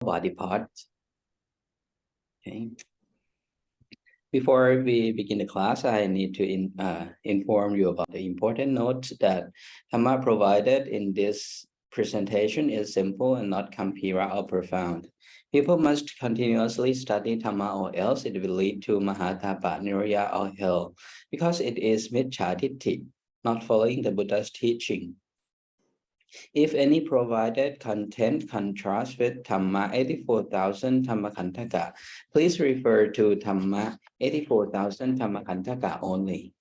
body parts. Okay. Before we begin the class, I need to inform you about the important notes that Dhamma provided in this presentation is simple and not complex or profound. People must continuously study Dhamma or else it will lead to Mahatapa, Niraya or hell, because it is Miccha Ditti, not following the Buddha's teaching. If any provided content contrasts with Dhamma 84,000 Dhammakantaka, please refer to Dhamma 84,000 Dhammakantaka only.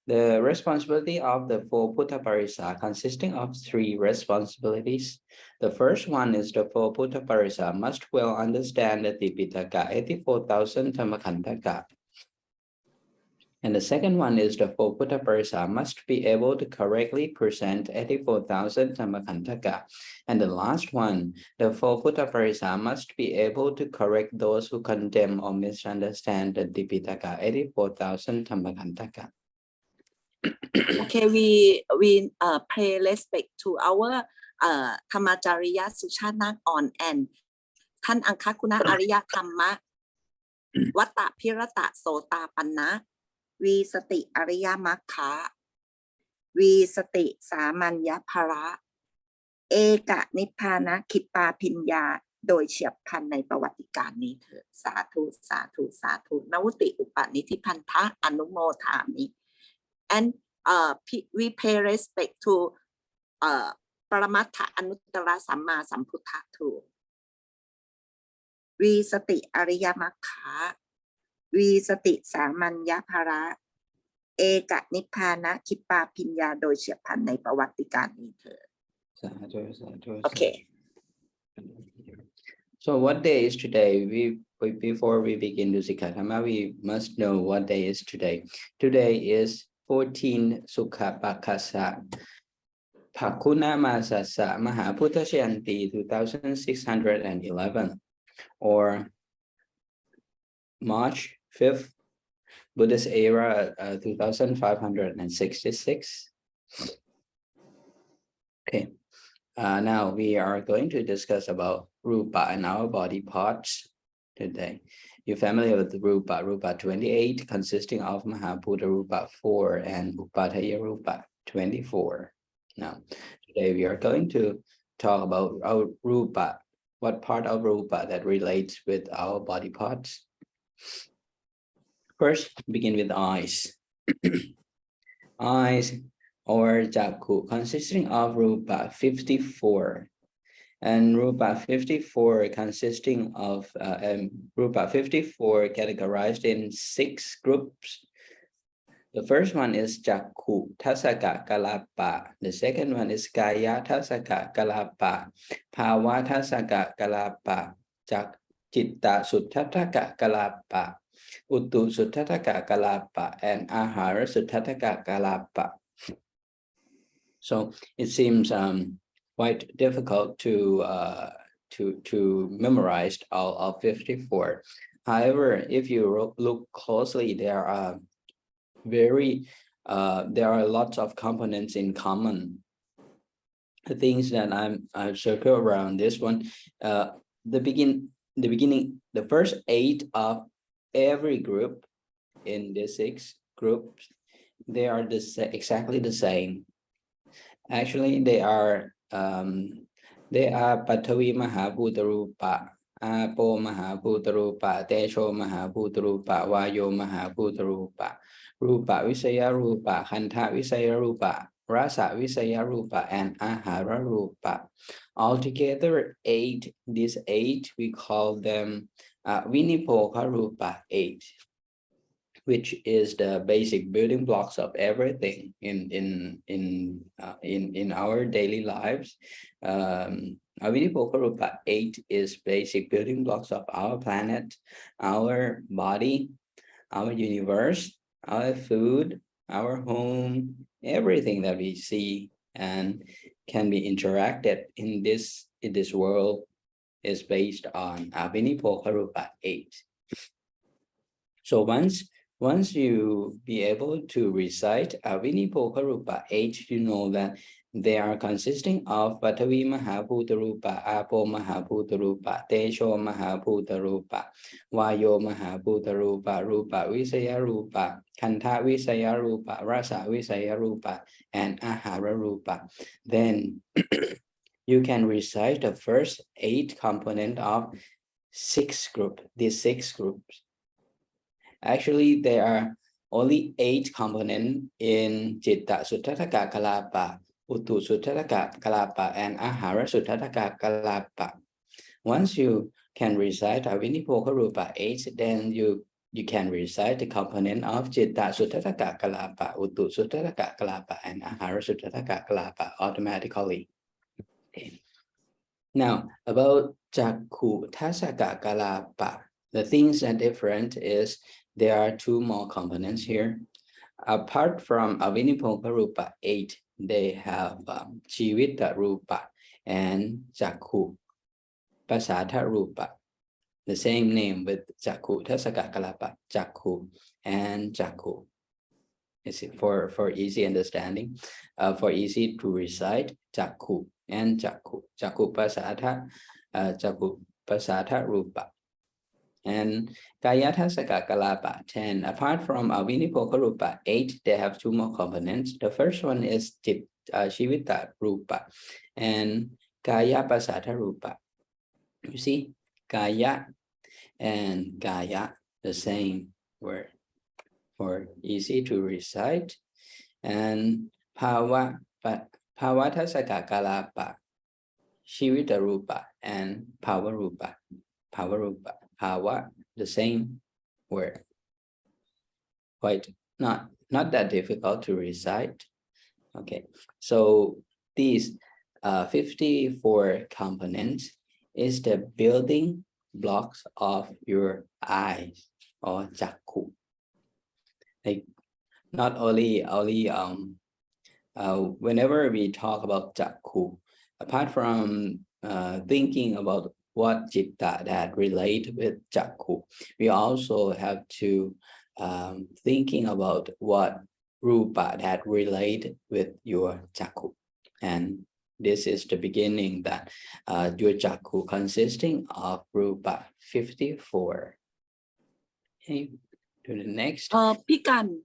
The responsibility of the four Puttha Parisa consisting of three responsibilities. The first one is the four Puttha Parisa must well understand the Tipitaka 84,000 Dhammakantaka. And the second one is the four Puttha Parisa must be able to correctly present 84,000 Dhammakantaka. And the last one, the four Puttha Parisa must be able to correct those who condemn or misunderstand the Dipitaka 84,000 Dhammakantaka. Okay, we pay respect to our Dhammacariya Suchana on and Than Angkakuna Arya Dhamma Vata Pirata Sota Panna Vi Sati Arya Makha Vi Sati Samanya Para Eka Nippana Kippa Pinya โดยเฉียบพลันในประวัติการนี้เถิดสาธุสาธุสาธุนวุติอุปนิธิพันธะอนุโมทามิ and we pay respect to Paramattha Anuttara Samma Sambuddha too. We sati Ariya Makha, we sati Samanya Para, Eka Nippana Kippa Pinya โดยเฉียบพลันในประวัติการนี้เถิด Okay. So what day is today? Before we begin to Sikkha Dhamma, we must know what day is today. Today is 14 Sikkha Pakasa Pakuna Masasa Mahaputtha Shayanti 2611 or March 5th Buddhist era 2566. Okay. Now we are going to discuss about Rupa and our body parts today. You're familiar with the Rupa 28 consisting of Mahapuddha Rupa 4 and Upataya Rupa 24. Now, today we are going to talk about our Rupa, what part of Rupa that relates with our body parts. First, begin with eyes. Eyes or Jakku consisting of Rupa 54. And Rupa 54 consisting of Rupa 54 categorized in 6 groups. The first one is Jakku Tasaka Kalapa. The second one is Kaya Tasaka Kalapa. Pawa Tasaka Kalapa. Chitta Sutthataka Kalapa. Uttu Sutthataka Kalapa. And Ahara Sutthataka Kalapa. So it seems quite difficult to memorize all of 54. However, if you look closely, there are lots of components in common. The things that I've circled around this one, the first 8 of every group in the 6 groups, they are exactly the same. Actually, they are Patavi Mahabhuta Rupa, Apo Mahabhuta Rupa, Tesho Mahabhuta Rupa, Vayo Mahabhuta Rupa, Rupa Visaya Rupa, Khanta Visaya Rupa, Rasa Visaya Rupa, and Ahara Rupa. Altogether 8. These 8 we call them Vinipoka Rupa 8. Which is the basic building blocks of everything in our daily lives. Avinipoka Rupa 8 is basic building blocks of our planet, our body, our universe, our food, our home, everything that we see and can be interacted in this world is based on Avinipoka Rupa 8. So once you be able to recite Avinipoka Rupa 8, you know that They are consisting of Patavi Mahabhutarupa, Apo Mahabhutarupa, Tesho Mahabhutarupa, Vayo Mahabhutarupa, Rupa Visaya Rupa, Kanta Visaya Rupa, Rasa Visaya Rupa, and Ahara Rupa. Then you can recite the first 8 components of 6 groups, these 6 groups. Actually, there are only 8 components in Citta Suttaka Kalapa, Uttu Suttaka Kalapa, and Ahara Suttaka Kalapa. Once you can recite Avinipoka Rupa 8, then you can recite the component of Citta Suttaka Kalapa, Uttu Suttaka Kalapa, and Ahara Suttaka Kalapa automatically. Okay. Now, about Jakku Tasaka Kalapa, the things that are different is there are 2 more components here. Apart from Avinipoka Rupa 8, they have Chivita Rupa and Jakku Pasatha Rupa. The same name with Jakku Tasaka Kalapa, Jakku and Jakku. Is it for easy understanding, for easy to recite, Jakku and Jakku. Jakku Pasatha, Jakku Pasatha Rupa. And Kayathasaka Kalapa 10. Apart from Avinipoka Rupa 8, they have 2 more components. The first one is Shivita Rupa and Kaya Pasatha Rupa. You see, Kaya and Kaya, the same word, for easy to recite. And Pavathasaka Kalapa, Shivita Rupa and Pava Rupa. Pava Rupa. Power, the same word. Quite not that difficult to recite. Okay, so these 54 components is the building blocks of your eyes or Jakku. Like not only whenever we talk about Jakku, apart from thinking about what Citta that relate with Jakku, we also have to thinking about what Rupa that relate with your Jakku. And this is the beginning that your Jakku consisting of Rupa 54. Okay, to the next. Pikan.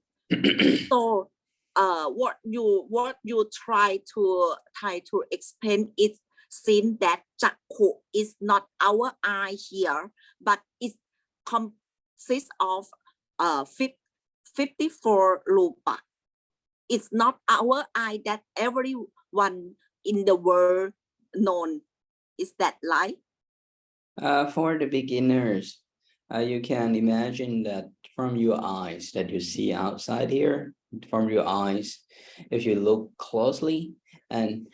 So what you try to explain is since that Jakku is not our eye here, but it consists of 54 rupa. It's not our eye that everyone in the world known. Is that right? For the beginners, you can imagine that from your eyes that you see outside here, from your eyes, if you look closely and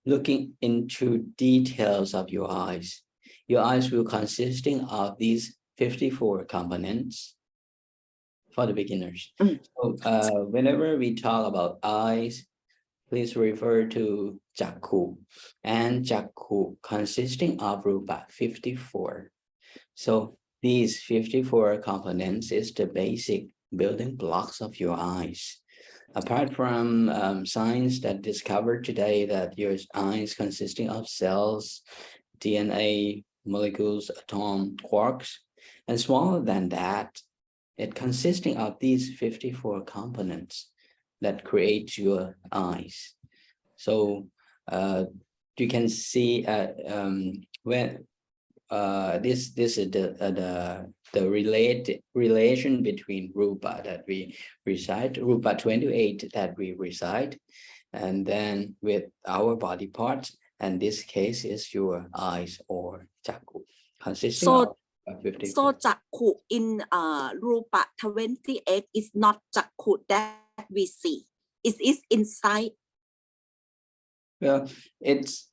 looking into details of your eyes will consisting of these 54 components for the beginners. So whenever we talk about eyes, please refer to Jakku, and Jakku consisting of Rupa 54. So these 54 components is the basic building blocks of your eyes. Apart from science that discovered today that your eyes consisting of cells, DNA, molecules, atom, quarks, and smaller than that, it consisting of these 54 components that create your eyes. So you can see when this is the relation between Rupa that we recite, Rupa 28 that we recite, and then with our body parts, and this case is your eyes or Jakku, consisting of 54. So Jakku in Rupa 28 is not Jakku that we see. It is inside. Well, it's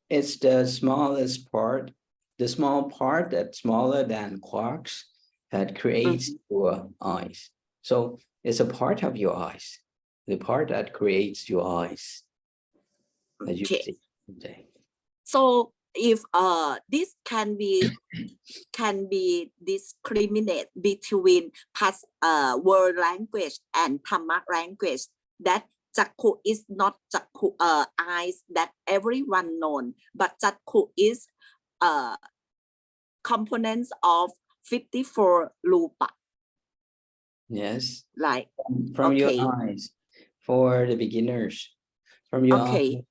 the smallest part, the small part that's smaller than quarks that creates your eyes. So it's a part of your eyes, the part that creates your eyes. As you see today. So if this can be discriminate between past world language and Dhamma language, that Jakku is not Jakku eyes that everyone known, but Jakku is components of 54 rupa. Yes. Like, From your okay. eyes, for the beginners, from your eyes. Okay.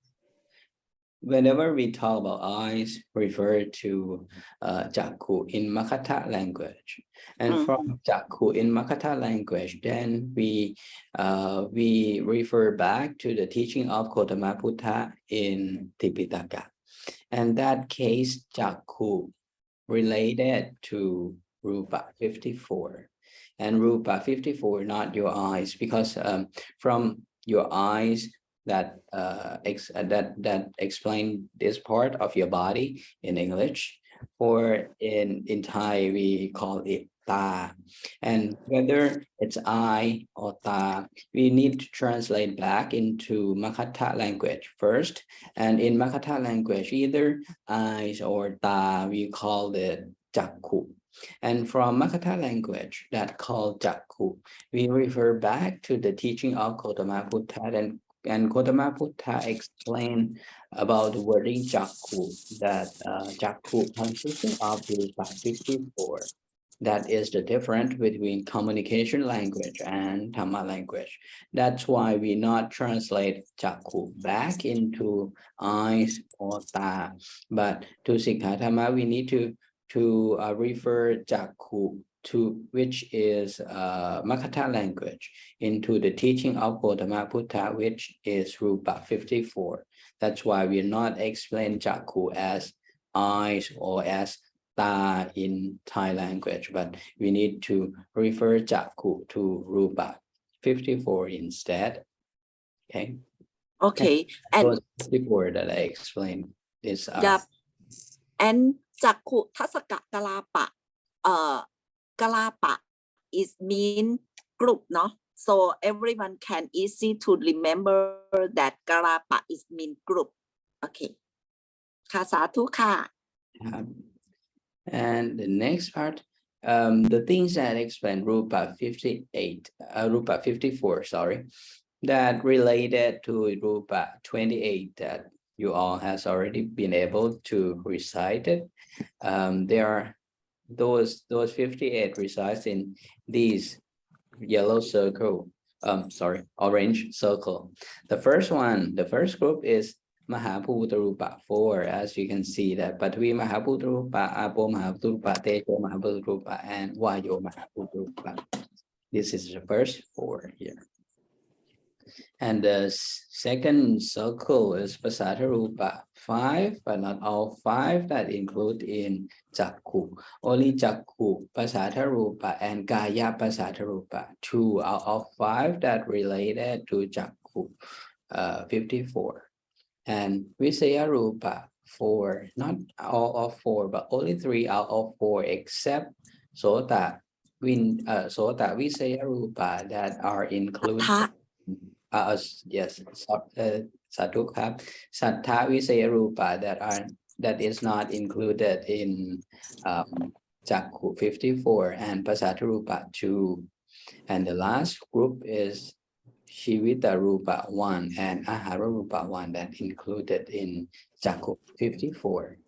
Whenever we talk about eyes, refer to Jakku in Makatha language, and from Jakku in Makatha language, then we refer back to the teaching of Gautama Buddha in Tipitaka, and that case Jakku related to Rupa 54, and Rupa 54 not your eyes, because from your eyes that explain this part of your body in English, or in Thai we call it ta, and whether it's eye or ta, we need to translate back into Makatha language first, and in Makatha language either eyes or ta we call it Jakku, and from Makatha language that called Jakku we refer back to the teaching of Gautama Buddha, and Gautama Buddha explained about the wording Jakku, that Jakku consisting of Rupa 54. That is the difference between communication language and Dhamma language. That's why we not translate Jakku back into eyes or ta, but to Sikkha Dhamma we need to refer Jakku to, which is Makatha language, into the teaching of Gautama Buddha, which is Rupa 54. That's why we not explain Jakku as eyes or as ta in Thai language, but we need to refer Jakku to Rupa 54 instead. Okay. Okay. And 54 that I explained is yep. And Jakku Tasaka Kalapa, Kalapa is mean group, no? So everyone can easy to remember that Kalapa is mean group. Okay. ค่ะสาธุค่ะ And the next part, the things that explain Rupa 58, Rupa 54, sorry, that related to Rupa 28 that you all has already been able to recite it. There are those 58 resides in these yellow circle, orange circle. The first group is Mahabhutarupa 4, as you can see that Patvi Mahabhutarupa, Apo Mahabhutarupa, Tejo Mahabhutarupa, and Vayo Mahabhutarupa. This is the first 4 here. And the second circle is Pasatarupa 5, but not all 5 that include in Jakku. Only Jakku, Pasatarupa, and Kaya Pasatarupa, 2 out of 5 that related to Jakku 54. And Visayarupa 4, not all of 4, but only 3 out of 4, except Sota Visayarupa that are included. Yes, Sadhuครับ Sattha Visayarupa that is not included in Jakku 54 and Pasatarupa 2. And the last group is Shivitarupa 1 and Ahararupa 1 that included in Jakku 54.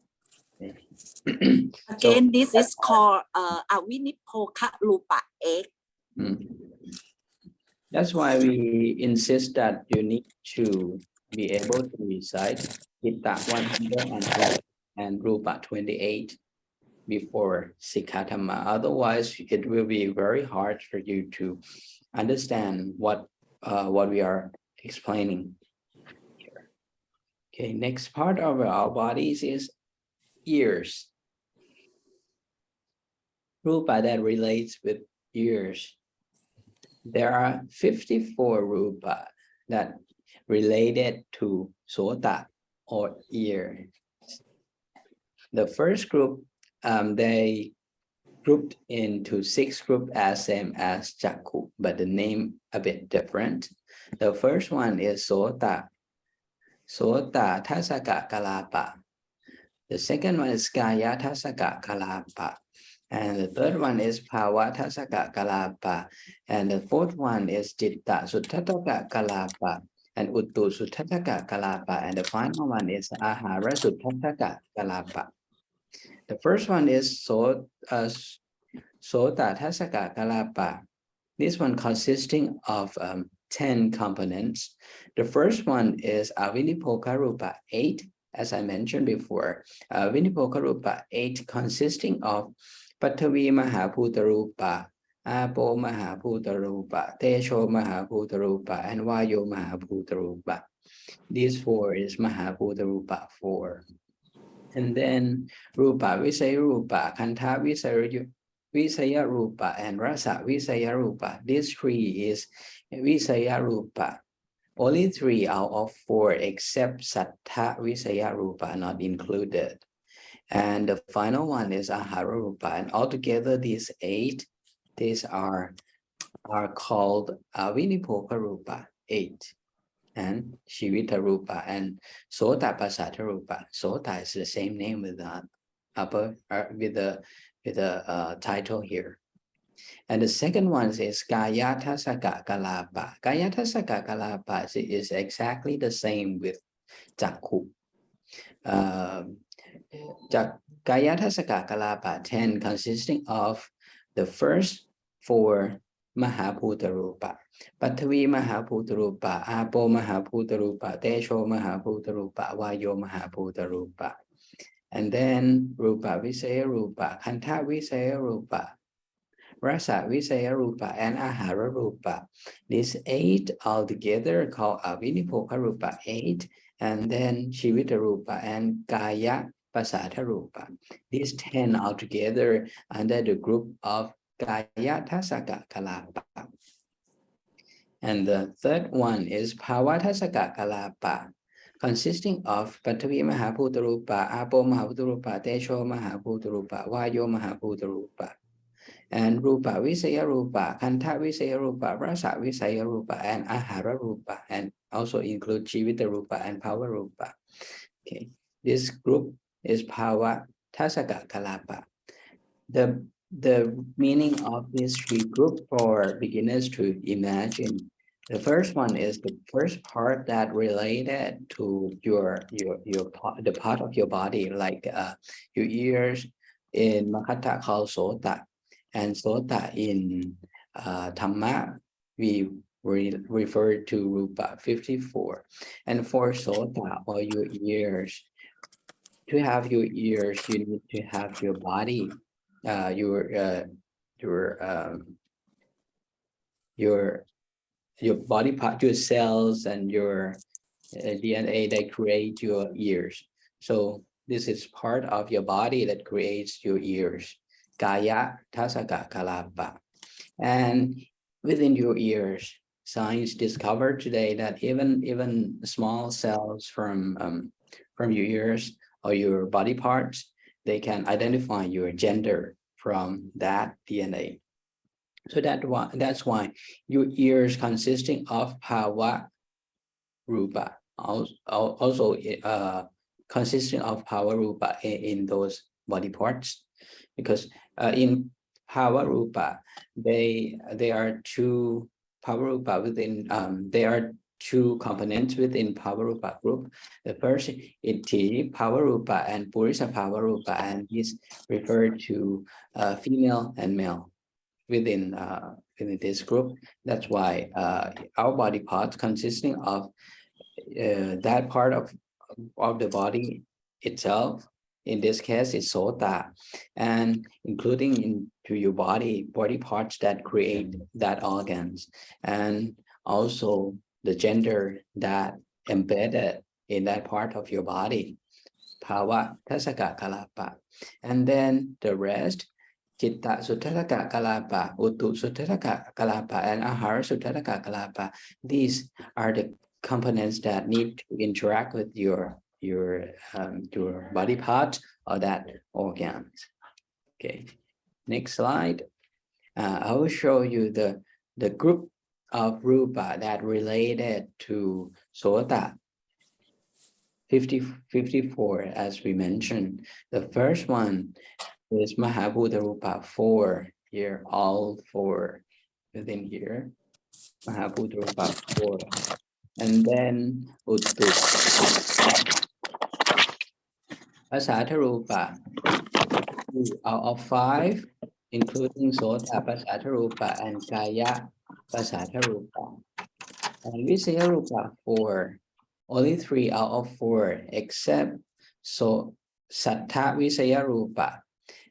Again, this is called Avinipoka Rupa X. That's why we insist that you need to be able to recite Gita 112 and Rupa 28 before Sikkha Dhamma. Otherwise, it will be very hard for you to understand what we are explaining here. Okay, next part of our bodies is ears. Rupa that relates with ears. There are 54 rupa that related to sota or ear. The first group, they grouped into 6 groups as same as Jakku, but the name a bit different. The first one is sota Tasaka Kalapa. The second one is Kaya Tasaka Kalapa. And the third one is Bhava Tasaka Kalapa. And the fourth one is Citta Sutthataka Kalapa. and Uttu Suttaka Kalapa, and the final one is Ahara Suttaka Kalapa. The first one is Sota Tasaka Kalapa. This one consisting of 10 components. The first one is Avinipokarupa 8, as I mentioned before. Avinipokarupa 8 consisting of Patavi Mahaputarupa, Apo Mahaputarupa, Tesho Mahaputarupa, and Vayo Mahaputarupa. These 4 is Mahaputarupa 4. And then Rupa Visaya Rupa, Kanta Visaya Rupa, and Rasa Visaya Rupa. These 3 is Visaya Rupa. Only 3 out of 4 except Sattha Visaya Rupa not included. And the final one is Ahara Rupa. And altogether these 8, these are called Avinipoka Rupa 8. And Shivita Rupa and Sota Pasata Rupa. Sota is the same name with the upper with the title here. And the second one is Kaya Tasaka Kalapa. Kaya Tasaka Kalapa is exactly the same with Jakku. Kaya Tasaka Kalapa 10 consisting of the first 4 Mahaputarupa. Patavi Mahaputarupa, Apo Mahaputarupa, Tesho Mahaputarupa, Vayo Mahaputarupa. And then Rupa Visaya Rupa, Kanta Visaya Rupa, Rasa Visaya Rupa, and Ahara Rupa. These 8 altogether called Avinipoka Rupa 8, and then Shivita Rupa and Kaya Pasata Rupa. These 10 altogether under the group of Kaya Tasaka Kalapa. And the third one is Bhavatasaka Kalapa, consisting of Patavi Mahaputarupa, Apo Mahaputarupa, Tesho Mahaputarupa, Vayo Mahaputarupa, and Rupa Visaya Rupa, Kanta Visaya Rupa, Rasa Visaya Rupa, and Ahara Rupa, and also include Jivita Rupa and Bhava Rupa. Okay, this group is Bhavatasaka Kalapa. The meaning of this 3 groups for beginners to imagine. The first one is the first part that related to the part of your body, like your ears in Makata called Sota, and Sota in Dhamma we refer to Rupa 54. And for Sota, or your ears, to have your ears, you need to have your body, your body part, your cells, and your DNA that create your ears. So this is part of your body that creates your ears. Kaya Tasaka Kalapa. And within your ears, science discovered today that even small cells from your ears or your body parts, they can identify your gender from that DNA. So that's why your ears consisting of Bhava Rupa, also consisting of Bhava Rupa in those body parts, because in Bhava Rupa, they are 2 Bhava Rupa within, they are 2 components within Bhava Rupa group. The first is Iti Bhava Rupa and Purisa Bhava Rupa, and is referred to female and male within this group. That's why our body parts consisting of that part of the body itself, in this case is Sota, and including into your body parts that create that organs, and also the gender that embedded in that part of your body, Bhava Tasaka Kalapa. And then the rest, Chitta Suttaraka Kalapa, Uttu Suttaraka Kalapa, and Ahara Suttaraka Kalapa. These are the components that need to interact with your body part or that organs. Okay, next slide. I will show you the group of Rupa that related to Sota 54, as we mentioned. The first one is Mahabhuta Rupa 4 here, all 4 within here. Mahabhuta Rupa 4. and then Uttu. Pasatarupa, 2 out of 5, including Sota Pasatarupa and Kaya Pasatarupa. And Visayarupa 4, only 3 out of 4, except Sattha Visayarupa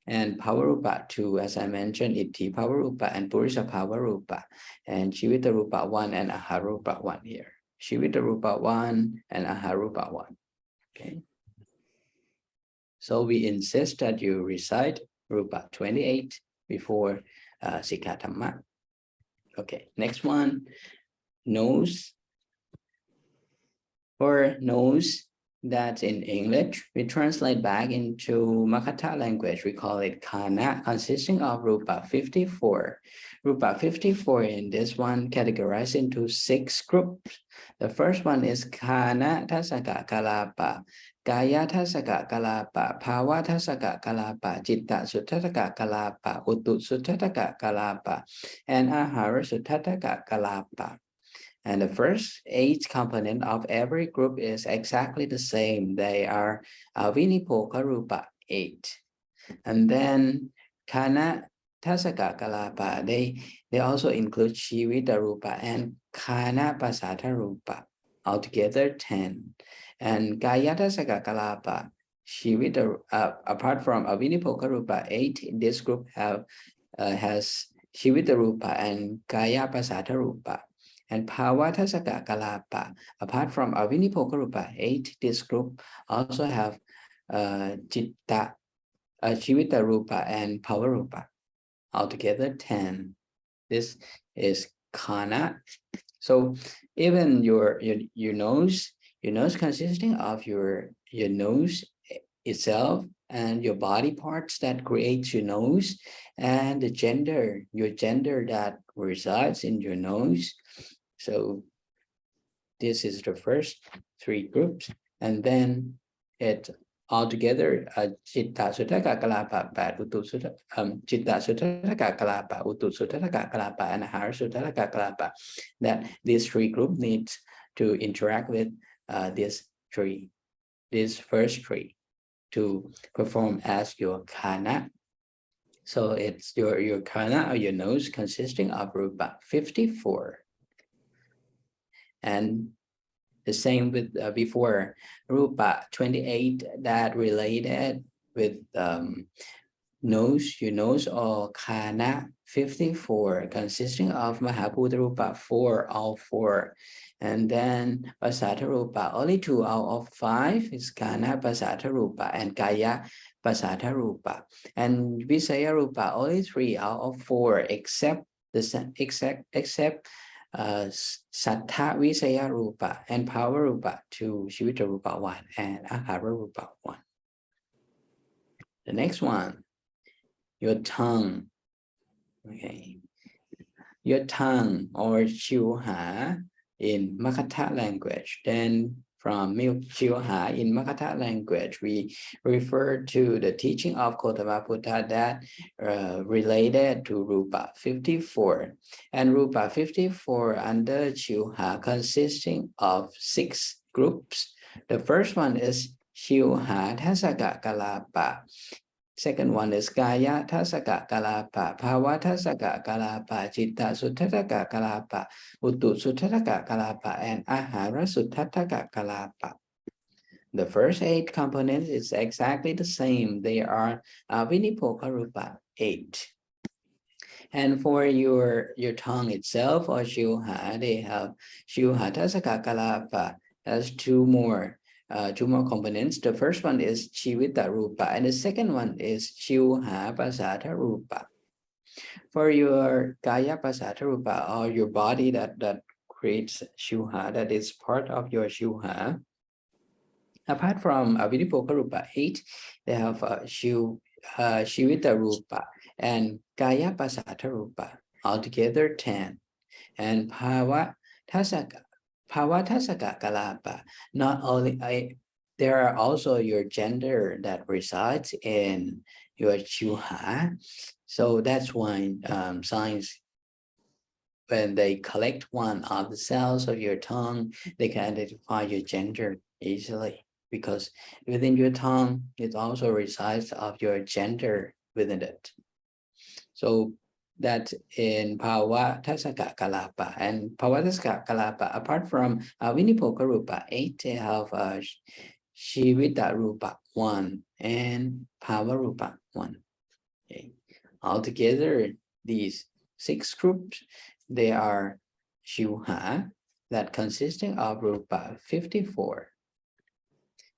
and Pavarupa 2, as I mentioned, Itti Pavarupa and Purusha Pavarupa, and Chivitarupa 1 and Aharupa 1 here. Chivitarupa 1 and Aharupa 1. Okay. So we insist that you recite Rupa 28 before Sikkha Dhamma. Okay, next one, nose. For nose, that's in English, we translate back into Makatha language. We call it Khana, consisting of Rupa 54. Rupa 54 in this one categorized into 6 groups. The first one is Khana Tasaka Kalapa, Kaya Tasaka Kalapa, Pawa Tasaka Kalapa, Citta Suttataka Kalapa, Uttu Suttataka Kalapa, and Ahara Suttataka Kalapa. And the first 8 components of every group is exactly the same. They are Vinipoka Rupa 8. And then Kana Tasaka Kalapa, they also include Shivita Rupa and Kana Pasata Rupa, altogether 10. And Kaya Tasaka Kalapa, Shivita, apart from Vinipoka Rupa 8, this group has Shivita Rupa and Kaya Pasata Rupa. And Pawatasaka Kalapa, apart from Avinipoka Rupa 8, this group also have Citta, Chivita Rupa and Pava Rupa, altogether 10. This is Khana. So even your nose consisting of your nose itself and your body parts that creates your nose, and the gender, your gender that resides in your nose. So this is the first 3 groups, and then it altogether Citta Suttaka Kalapa, Uttu Citta Suttaka Kalapa, Uttu Suttaka Kalapa, and Ahara Suttaka Kalapa. That these 3 groups need to interact with these first 3 to perform as your Khana. So it's your Khana or your nose consisting of Rupa 54. And the same with before, Rupa 28 that related with nose, your nose, or Khana 54 consisting of Mahabhuta Rupa 4, all 4. And then Pasata Rupa, only 2 out of 5 is Khana Pasata Rupa and Kaya Pasata Rupa. And Visaya Rupa, only 3 out of 4 except Sattha Visaya Rupa and Pava Rupa 2, Shivita Rupa 1, and Ahara Rupa 1. The next one, your tongue. Okay, your tongue or Chiuha in Makatha language. Then from Chiuha in Makatha language, we refer to the teaching of Gautama Buddha that related to Rupa 54. And Rupa 54 under Chiuha consisting of 6 groups. The first one is Chiuha Tasaka Kalapa. Second one is Kaya Tasaka Kalapa, Pawa Tasaka Kalapa, Citta Suttataka Kalapa, Uttu Suttataka Kalapa, and Ahara Suttataka Kalapa. The first 8 components is exactly the same. They are Vinipoka Rupa 8. And for your tongue itself or Shiuha, they have Shiuha Tasaka Kalapa. That's 2 more components. The first one is Chivita Rupa, and the second one is Chiuha Pasata Rupa. For your Kaya Pasata Rupa, or your body that creates Shiuha, that is part of your Shiuha. Apart from Vinipoka Rupa 8, they have Shivita Rupa and Kaya Pasata Rupa, altogether 10. And Pawa Tasaka Kalapa, not only there are also your gender that resides in your Chiuha. So that's why science when they collect one of the cells of your tongue, they can identify your gender easily, because within your tongue, it also resides of your gender within it. So that in Pawa Tasaka Kalapa and Pawa Tasaka Kalapa, apart from Vinipoka Rupa 8, they have Shivita Rupa 1 and Pawa Rupa 1. Okay. Altogether, these 6 groups, they are Shuha, that consisting of Rupa 54.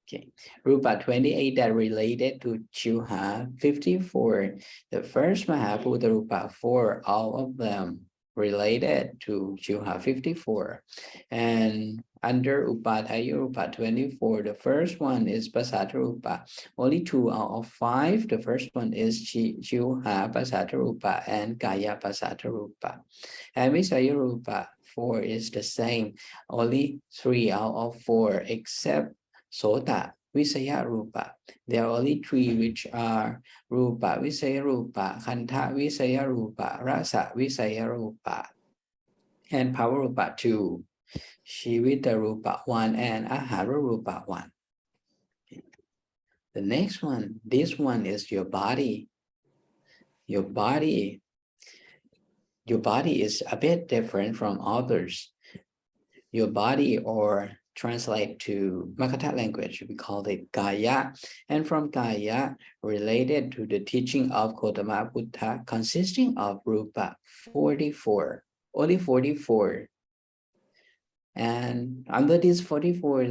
Okay, Rupa 28 that related to Shuha 54. The first Mahabhuta Rupa 4, all of them related to Shuha 54. And under Upadhyaya Rupa 24, the first one is Pasata Rupa. Only 2 out of 5. The first one is Shuha Pasata Rupa and Kaya Pasata Rupa. And Visaya Rupa 4 is the same. Only 3 out of 4, except Sota Visaya Rupa. There are only 3 which are Rupa Visaya Rupa, Kanta Visaya Rupa, Rasa Visaya Rupa, and Power Rupa 2, Shivita Rupa 1, and Ahara Rupa 1. The next one, this one is your body. Your body is a bit different from others. Your body, or translate to Makata language, we call it Kaya. And from Kaya, related to the teaching of Gautama Buddha, consisting of Rupa 44, only 44. And under these 44,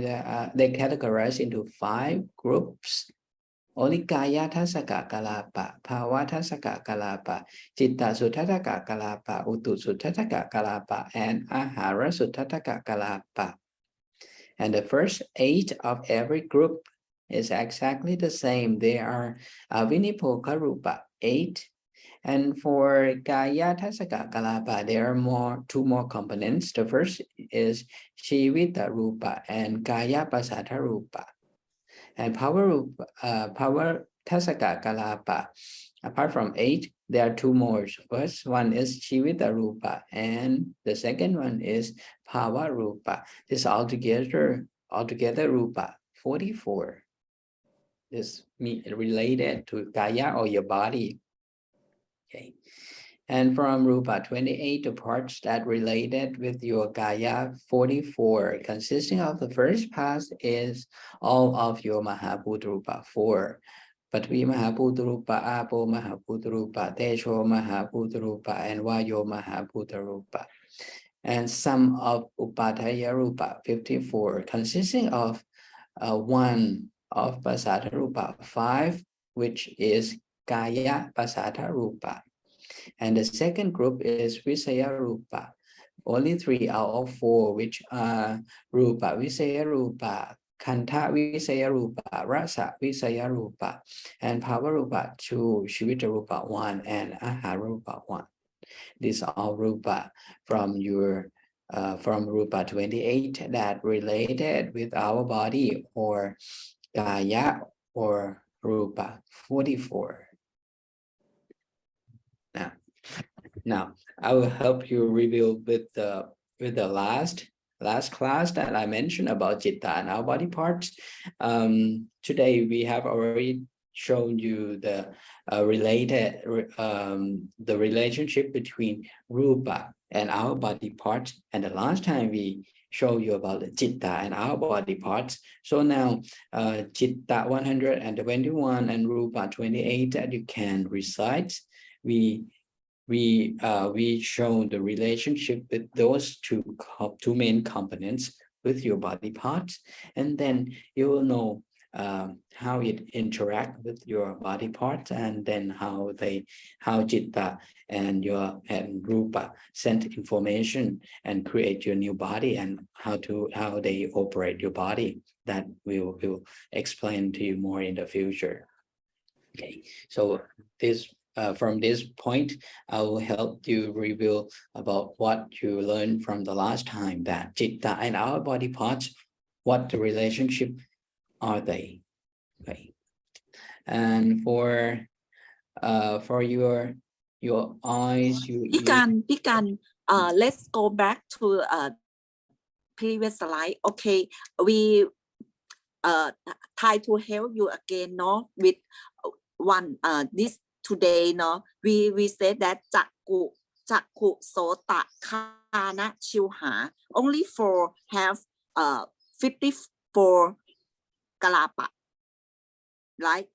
they categorize into 5 groups. Only Kaya Tasaka Kalapa, Pawa Tasaka Kalapa, Chitta Suttataka Kalapa, Utu Suttataka Kalapa, and Ahara Suttataka Kalapa. And the first 8 of every group is exactly the same. They are Vinipoka Rupa 8. And for Kaya Tasaka Kalapa, there are 2 more components. The first is Shivita Rupa and Kaya Pasata Rupa. And Power Tasaka Kalapa, apart from 8, there are 2 more. First one is Shivita Rupa, and the second one is Pawa Rupa. This altogether Rupa 44. This related to Kaya, or your body. Okay. And from Rupa 28, the parts that related with your Kaya 44, consisting of the first part is all of your Mahabhuta Rupa 4. Patvi Mahabhuta Rupa, Apo Mahabhuta Rupa, Tesho Mahabhuta Rupa, and Vayo Mahabhuta Rupa. And some of Upadhyaya Rupa 54, consisting of 1 of Pasata Rupa 5, which is Kaya Pasata Rupa. And the second group is Visaya Rupa. Only 3 out of 4, which are Rupa Visaya Rupa, Kanta Visaya Rupa, Rasa Visaya Rupa, and Power Rupa 2, Shivita Rupa 1, and Ahara Rupa 1. These are all Rupa from your from Rupa 28 that related with our body, or Kaya, or Rupa 44. Now, I will help you review with the last class that I mentioned about Chitta and our body parts. Today we have already shown you the the relationship between Rupa and our body parts, and the last time we show you about the Chitta and our body parts. So now Chitta 121 and Rupa 28 that you can recite. We show the relationship with those two main components with your body parts, and then you will know how it interact with your body parts, and then how Chitta and Rupa send information and create your new body, and how they operate your body. That we will explain to you more in the future. Okay, so from this point, I will help you review about what you learned from the last time, that Chitta and our body parts, what the relationship are they. Okay. And for your eyes, พี่กัน let's go back to previous slide. Okay, we try to help you again, no, with one this today, no, we said that Chakku Sota Khana Shilha only for have 54 kalapa, right?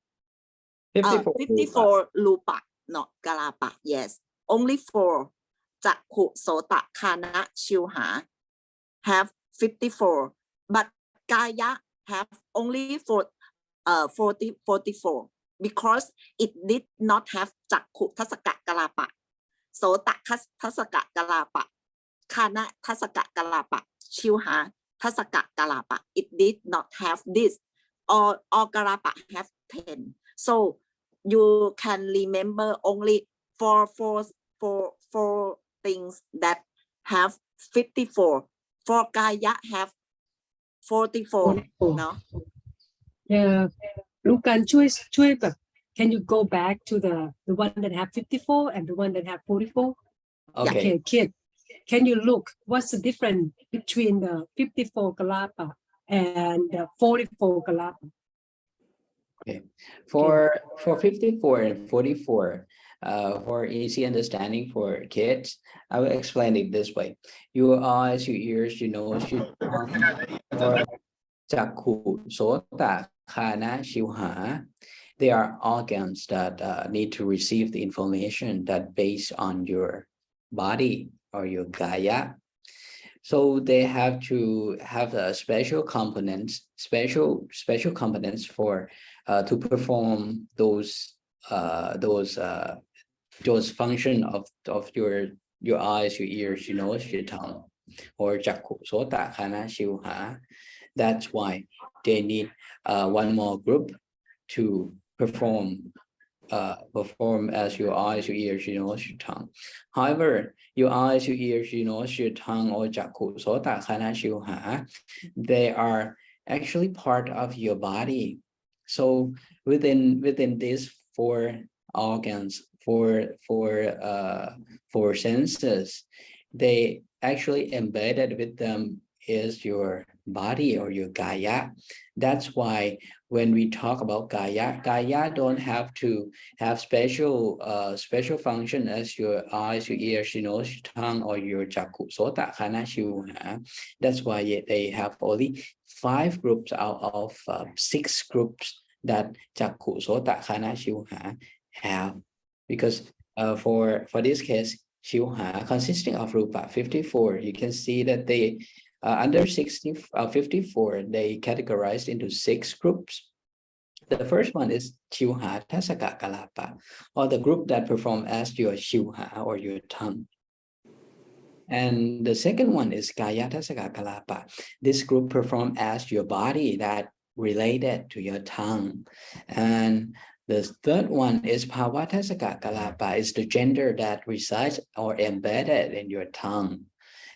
54 lupa, not kalapa. Yes, only for Chakku Sota Khana Shilha have 54, but Kaya have only for 44 because it did not have Chakku Tasaka Kalapa, Sota Tasaka Kalapa, Khana Tasaka Kalapa, Shilha Tasaka Kalapa. It did not have this. All Kalapa have 10. So you can remember only four things that have 54. For Kaya have 44. No? Yeah. ลูกกันช่วยแบบ can you go back to the one that have 54 and the one that have 44? Okay. Kid, can you look what's the difference between the 54 kalapa and the 44 kalapa? Okay. For 54 and 44, for easy understanding for kids, I will explain it this way. Your eyes, your ears, your nose, your tongue, or Chakku, Sota, Khana, Shilha, they are organs that need to receive the information that based on your body or your Gaya. So they have to have a special components for to perform those function of your eyes, your ears, your nose, your tongue, or Chakku, Sota, Khana, Shilha. That's why they need one more group to perform as your eyes, your ears, your nose, your tongue. However, your eyes, your ears, your nose, your tongue, or Chakku, Sota, Khana, Shilha, they are actually part of your body. So within these four organs, four senses, they actually embedded with them is your body or your Gaya. That's why when we talk about Gaya don't have to have special function as your eyes, your ears, your nose, your tongue, or your Chakku, Sota, Khana, Shilha. That's why they have only 5 groups out of 6 groups that Chakku, Sota, Khana, Shilha have. Because for this case, Shilha consisting of Rupa 54, you can see that they under 54, they categorized into 6 groups. The first one is Shilha Tasaka Kalapa, or the group that perform as your Shilha or your tongue. And the second one is Kaya Tasaka Kalapa. This group perform as your body that related to your tongue. And the third one is Bhavatasaka Kalapa, is the gender that resides or embedded in your tongue.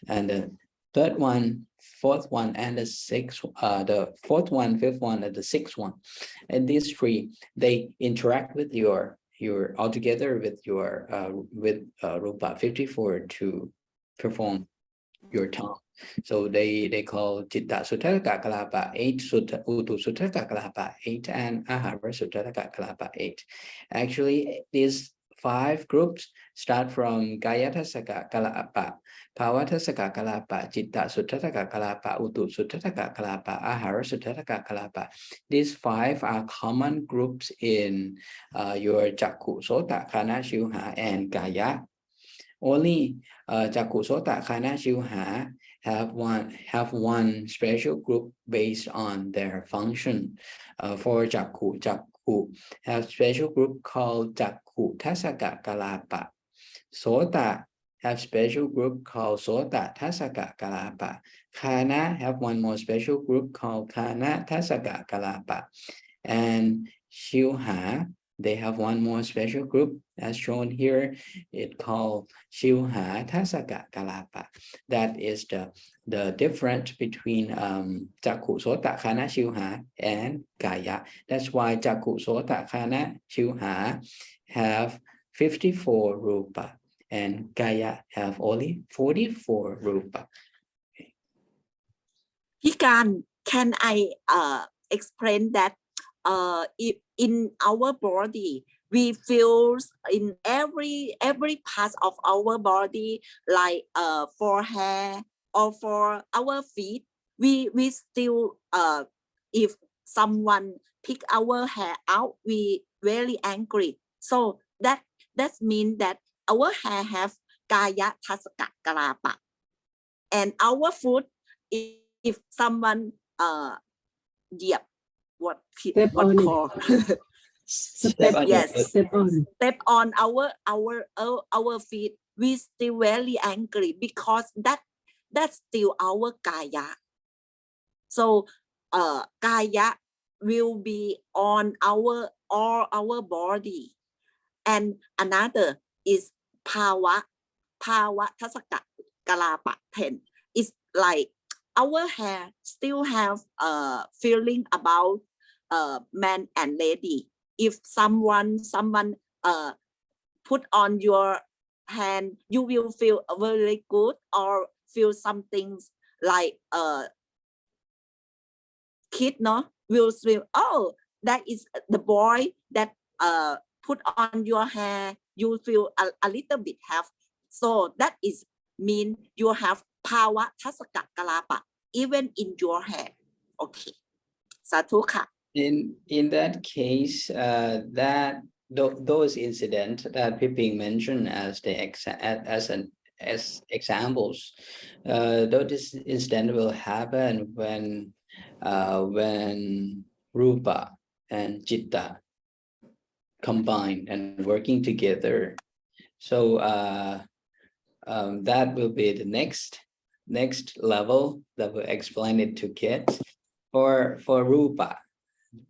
And the third one, fourth one, and the sixth, the fourth one, fifth one, and the sixth one. And these 3, they interact with your altogether with your Rupa 54 to perform your tongue. So they call Chitta Sutaka Kalapa 8, Utu Sutaka Kalapa 8, and Ahara Sutaka Kalapa 8. Actually, these 5 groups start from Gayatasaka Kalapa, Pawatasaka Kalapa, Chitta Sutaka Kalapa, Utu Sutaka Kalapa, Ahara Sutaka Kalapa. These 5 are common groups in your Chakku, Sota, Khana, Shilha, and Gaya. Only Chakku, Sota, Khana, Shilha have one special group based on their function. For Chakku have special group called Chakku Tasaka Kalapa. Sota have special group called Sota Tasaka Kalapa. Khana have one more special group called Khana Tasaka Kalapa. And Shilha, they have one more special group as shown here. It called Shilha Tasaka Kalapa. That is the difference between Chakku, Sota, Khana, Shilha and Gaya. That's why Chakku, Sota, Khana, Shilha have 54 rupa. and Kaya have only 44 rupa. Pikan, can I explain that if in our body we feel in every part of our body, like for hair or for our feet, we still if someone pick our hair out, we very angry. So that means that our hair have kaya tasaka kalapa, and our foot, if someone yep, what Step on it. call Step, on yes, your foot. step on. step on our feet, we still very angry because that's still our kaya. So kaya will be on all our body. And another is Pawa Tasaka Kalapa 10. It's like our hair still have feeling about man and lady. If someone put on your hand, you will feel very good or feel something like kid, no, will feel, oh, that is the boy that put on your hair, you feel a little bit happy. So that is mean you have power tasaka kalapa even in your hair. Okay, Satu ka. In that case, those incidents that Piping mentioned as examples, those incidents will happen when Rupa and Chitta combined and working together. So that will be the next level that will explain it to kids. For Rupa,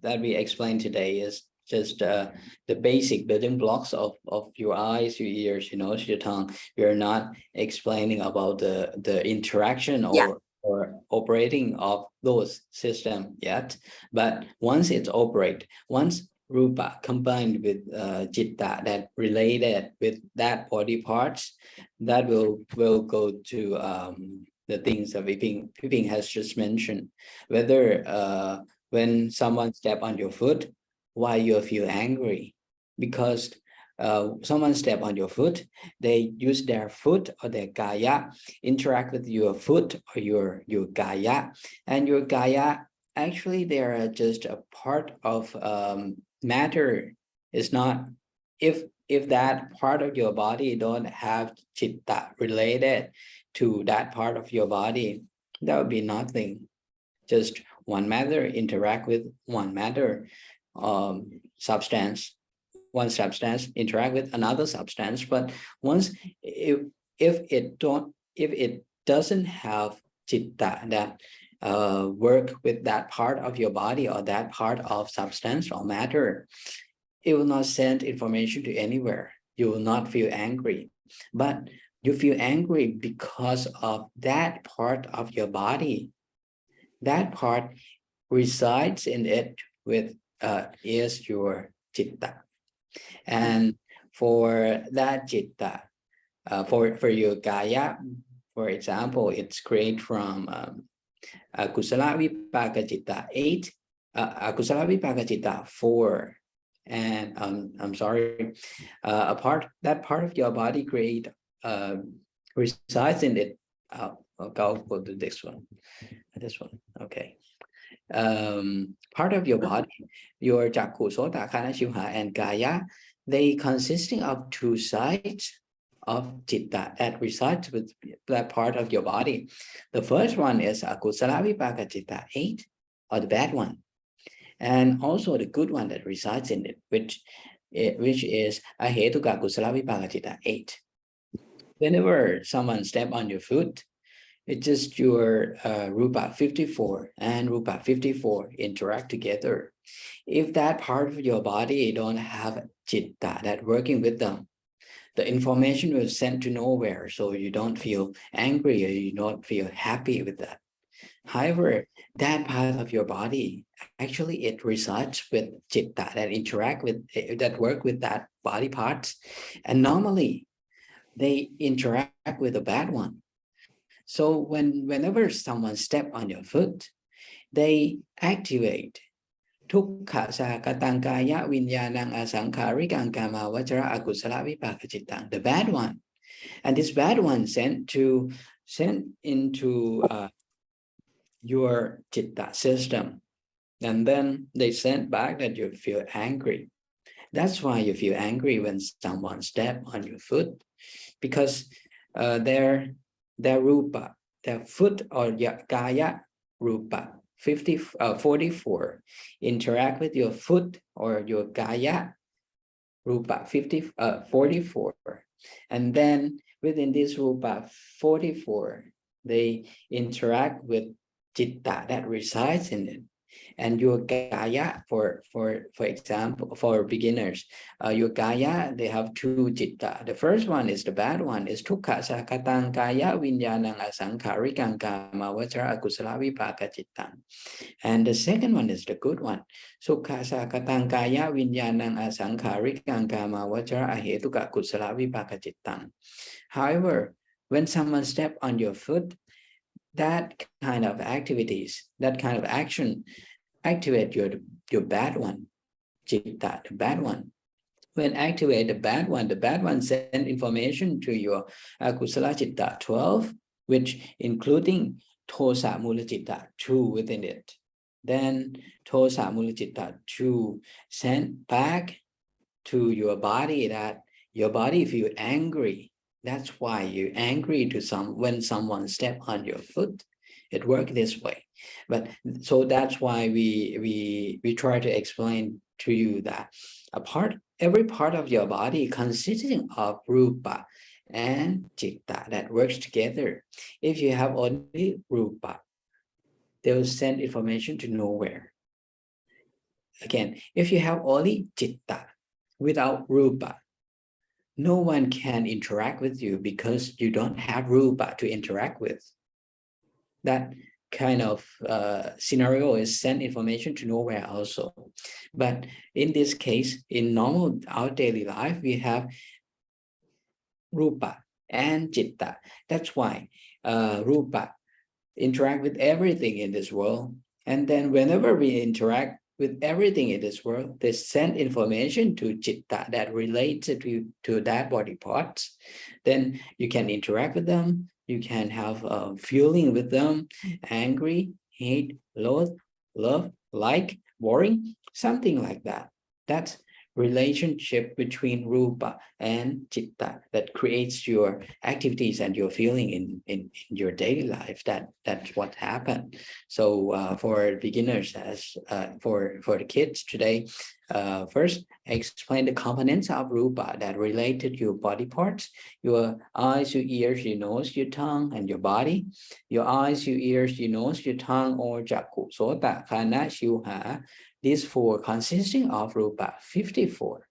that we explained today is just the basic building blocks of your eyes, your ears, your nose, your tongue. We are not explaining about the interaction or operating of those systems yet. But once it's once Rupa combined with Chitta, that related with that body parts, that will go to the things that Piping has just mentioned, whether when someone step on your foot, why you feel angry? Because someone step on your foot, they use their foot or their kaya, interact with your foot or your kaya, and your kaya, actually they are just a part of matter. It's not, if that part of your body don't have chitta related to that part of your body, that would be nothing. Just one matter interact with one matter, substance, one substance interact with another substance. But once if it doesn't have chitta that work with that part of your body or that part of substance or matter, it will not send information to anywhere. You will not feel angry, but you feel angry because of that part of your body. That part resides in it with is your chitta. And for that chitta, for your kaya, for example, it's created from kusala vipaka chitta 8, kusala vipaka chitta 4, and I'm sorry, that part of your body create resides in it. I'll go to this one. Okay. Part of your body, your Chakku, Sota, Kana, Shivha, and Kaya, they consisting of two sides of Chitta that resides with that part of your body. The first one is Akusala Vipaka Chitta 8, or the bad one, and also the good one that resides in it, which is Ahetuka Kusala Vipaka Chitta 8. Whenever someone step on your foot, it's just your Rupa 54 and Rupa 54 interact together. If that part of your body don't have Chitta that working with them, the information will send to nowhere, so you don't feel angry or you don't feel happy with that. However, that part of your body, actually it resides with Chitta that interact with, that work with that body parts. And normally, they interact with the bad one. So whenever someone step on your foot, they activate Tukkha sakatangkaya vinyanang asankharikang kama vajra akusala vipakachitang, the bad one. And this bad one sent into your chitta system. And then they send back that you feel angry. That's why you feel angry when someone step on your foot, because their rupa, their foot or kaya rupa 44 interact with your foot or your kaya rupa 44, and then within this rupa 44 they interact with chitta that resides in it. And your kaya, for example, for beginners, your kaya, they have two chitta. The first one is the bad one, is tukkha sakatang kaya vinyanang asankharikang kama vajra akusala vipaka chittang. And the second one is the good one, sukha sakatang kaya vinyanang asankharikang kama vajra ahetuka kusala vipaka chittang. However, when someone step on your foot, that kind of activities, that kind of action activate your bad one, chitta, the bad one. When activate the bad one send information to your kusala chitta 12, which including tosa mula chitta 2 within it. Then tosa mula chitta 2 send back to your body, that your body feel angry. That's why you're angry to when someone step on your foot. It works this way. But so that's why we try to explain to you that every part of your body consisting of rupa and chitta that works together. If you have only rupa, they will send information to nowhere. Again, if you have only chitta without rupa, no one can interact with you because you don't have rupa to interact with. That kind of scenario is send information to nowhere also. But in this case, in normal our daily life, we have rupa and chitta. That's why rupa interact with everything in this world. And then whenever we interact with everything in this world, they send information to chitta that relates to that body parts. Then you can interact with them. You can have a feeling with them, angry, hate, loathe, love, like, boring, something like that. That's relationship between rupa and chitta that creates your activities and your feeling in your daily life. That's what happened. So for beginners, as for the kids today, first explain the components of rupa that related to your body parts: your eyes, your ears, your nose, your tongue, and your body. Your eyes, your ears, your nose, your tongue, or jakku, sota, khana, shivha. These four consisting of rupa 54,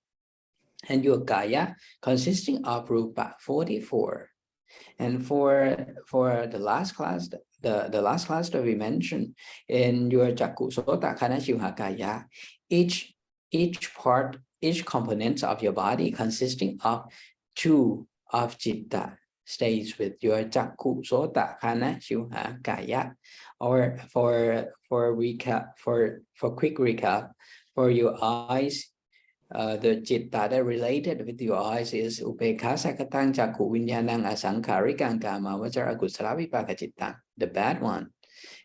and your kaya consisting of rupa 44. And for the last class, the last class that we mentioned, in your jakku, sota, khana, shivha, kaya, each part, each component of your body consisting of 2 of chitta stays with your jakku, sota, khana, shivha, kaya. Or for recap, for quick recap, for your eyes, the chitta that related with your eyes is upekha sakatang jakku vinyanang asankharikang kama vajra akusala vipaka chittang, the bad one.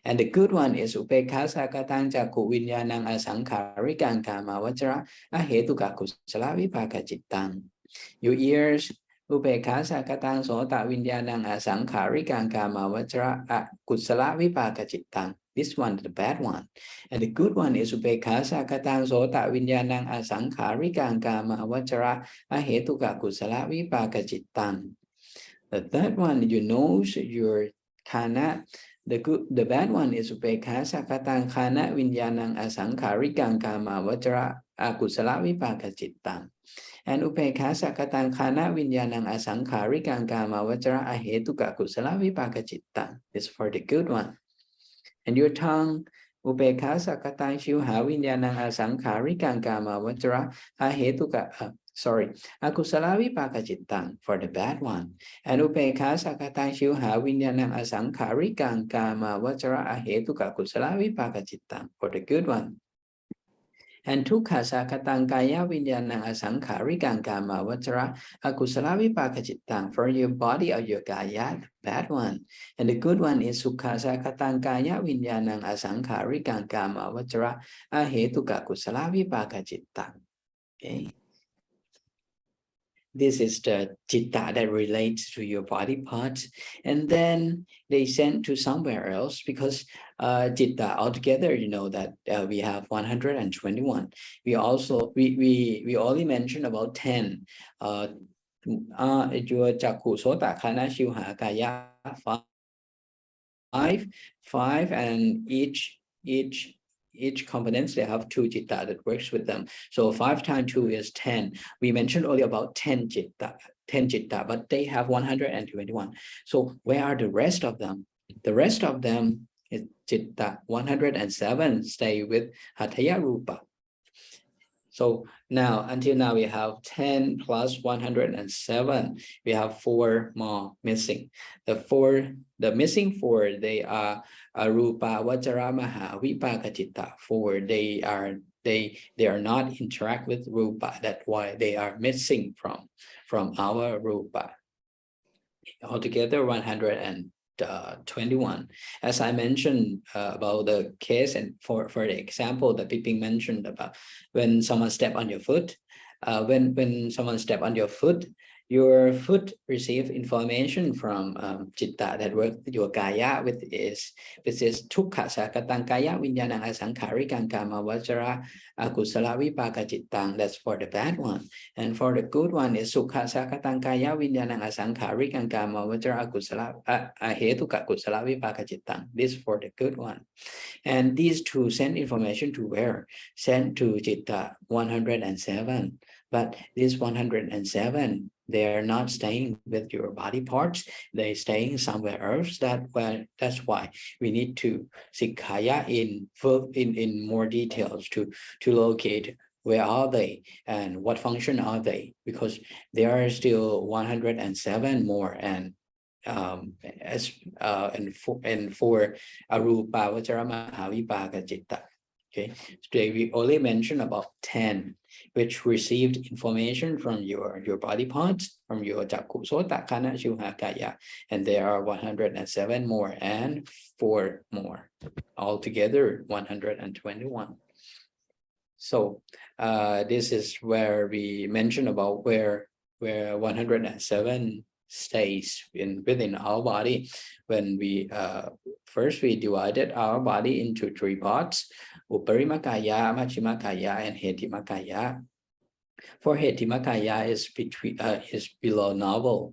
And the good one is upekha sakatang jakku vinyanang asankharikang kama vajra ahetuka kusala vipaka chittang. Your ears, upekha sakatang sota vinyanang asankharikang kama vajra akusala vipaka chittang. This one, the bad one. And the good one is upekha sakatang sota vinyanang asankharikang kama vajra ahetuka kusala vipaka chittang. The third one, your nose, your khana. The bad one is upekha sakatang khana vinyanang asankharikang kama vajra akusala vipaka chittang. And upekha sakatang khana vinyanang asankharikang kama vajra ahetuka kusala vipaka chittang. This is for the good one. And your tongue, upekha sakatang shivha vinyanang asankharikang kama vajra ahetuka. sorry, akusala vipaka cittang for the bad one. And upekha sakatang shiuha vinyanang asankharikang kama vajara ahetuka kusala vipaka cittang for the good one. And tukha sakatang kaya vinyanang asankharikang kama vajara akusala vipaka cittang for your body or your kaya, bad one. And the good one is sukha sakatang kaya vinyanang asankharikang kama vajara ahetuka kusala vipaka cittang. Okay. This is the citta that relates to your body parts, and then they send to somewhere else because citta altogether, you know that we have 121. We also we only mentioned about 10. Your chakku sota khana shivha kaya 5, and each components, they have 2 citta that works with them. So 5 times 2 is 10. We mentioned earlier about 10 citta, but they have 121. So where are the rest of them? The rest of them is citta 107 stay with Hataya Rupa. So now, until now, we have 10 plus 107. We have 4 more missing. The missing 4, they are Arupa Vajara Maha Vipaka Citta 4. They are not interact with Rupa. That's why they are missing from our Rupa. Altogether 121. As I mentioned about the case, and for the example that Piping mentioned about when someone step on your foot, when someone step on your foot receive information from citta that work with your kaya, which is tukha sakatang kaya vinyanang asankharikang kama vajara akusala vipaka cittang. That's for the bad one. And for the good one is sukha sakatang kaya vinyanang asankharikang kama vajara akusala ahetuka kusala vipaka cittang. This for the good one. And these 2 send information to where? Send to citta 107. But this 107, they are not staying with your body parts. They're staying somewhere else. That's why we need to Sikkha in more details to locate where are they and what function are they, because there are still 107 more, and for Arupa Vajara Maha Vipaka Citta. Okay, today we only mentioned about 10 which received information from your body parts, from your chakku sota khana shivha kaya, and there are 107 more and 4 more, altogether 121. So this is where we mentioned about where 107 stays within our body. When we first we divided our body into 3 parts: Uparimakaya, Machimakaya, and Hetimakaya. For Hetimakaya is below navel,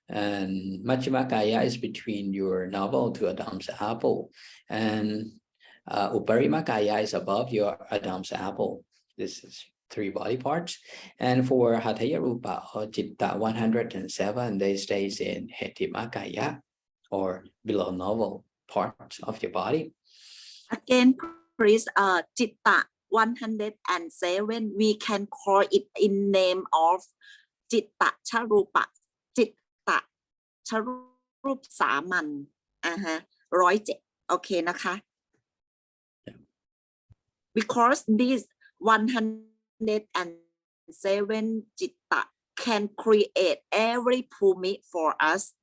and Machimakaya is between your navel to Adam's apple, and Uparimakaya is above your Adam's apple. This is 3 body parts. And for Hataya Rupa or Citta 107, they stays in Hetimakaya, or below navel part of your body. Again, please, citta 107, we can call it in name of citta charupa, citta charup saman, 107. Okay,นะคะ. Because this 107 citta can create every bhumi for us.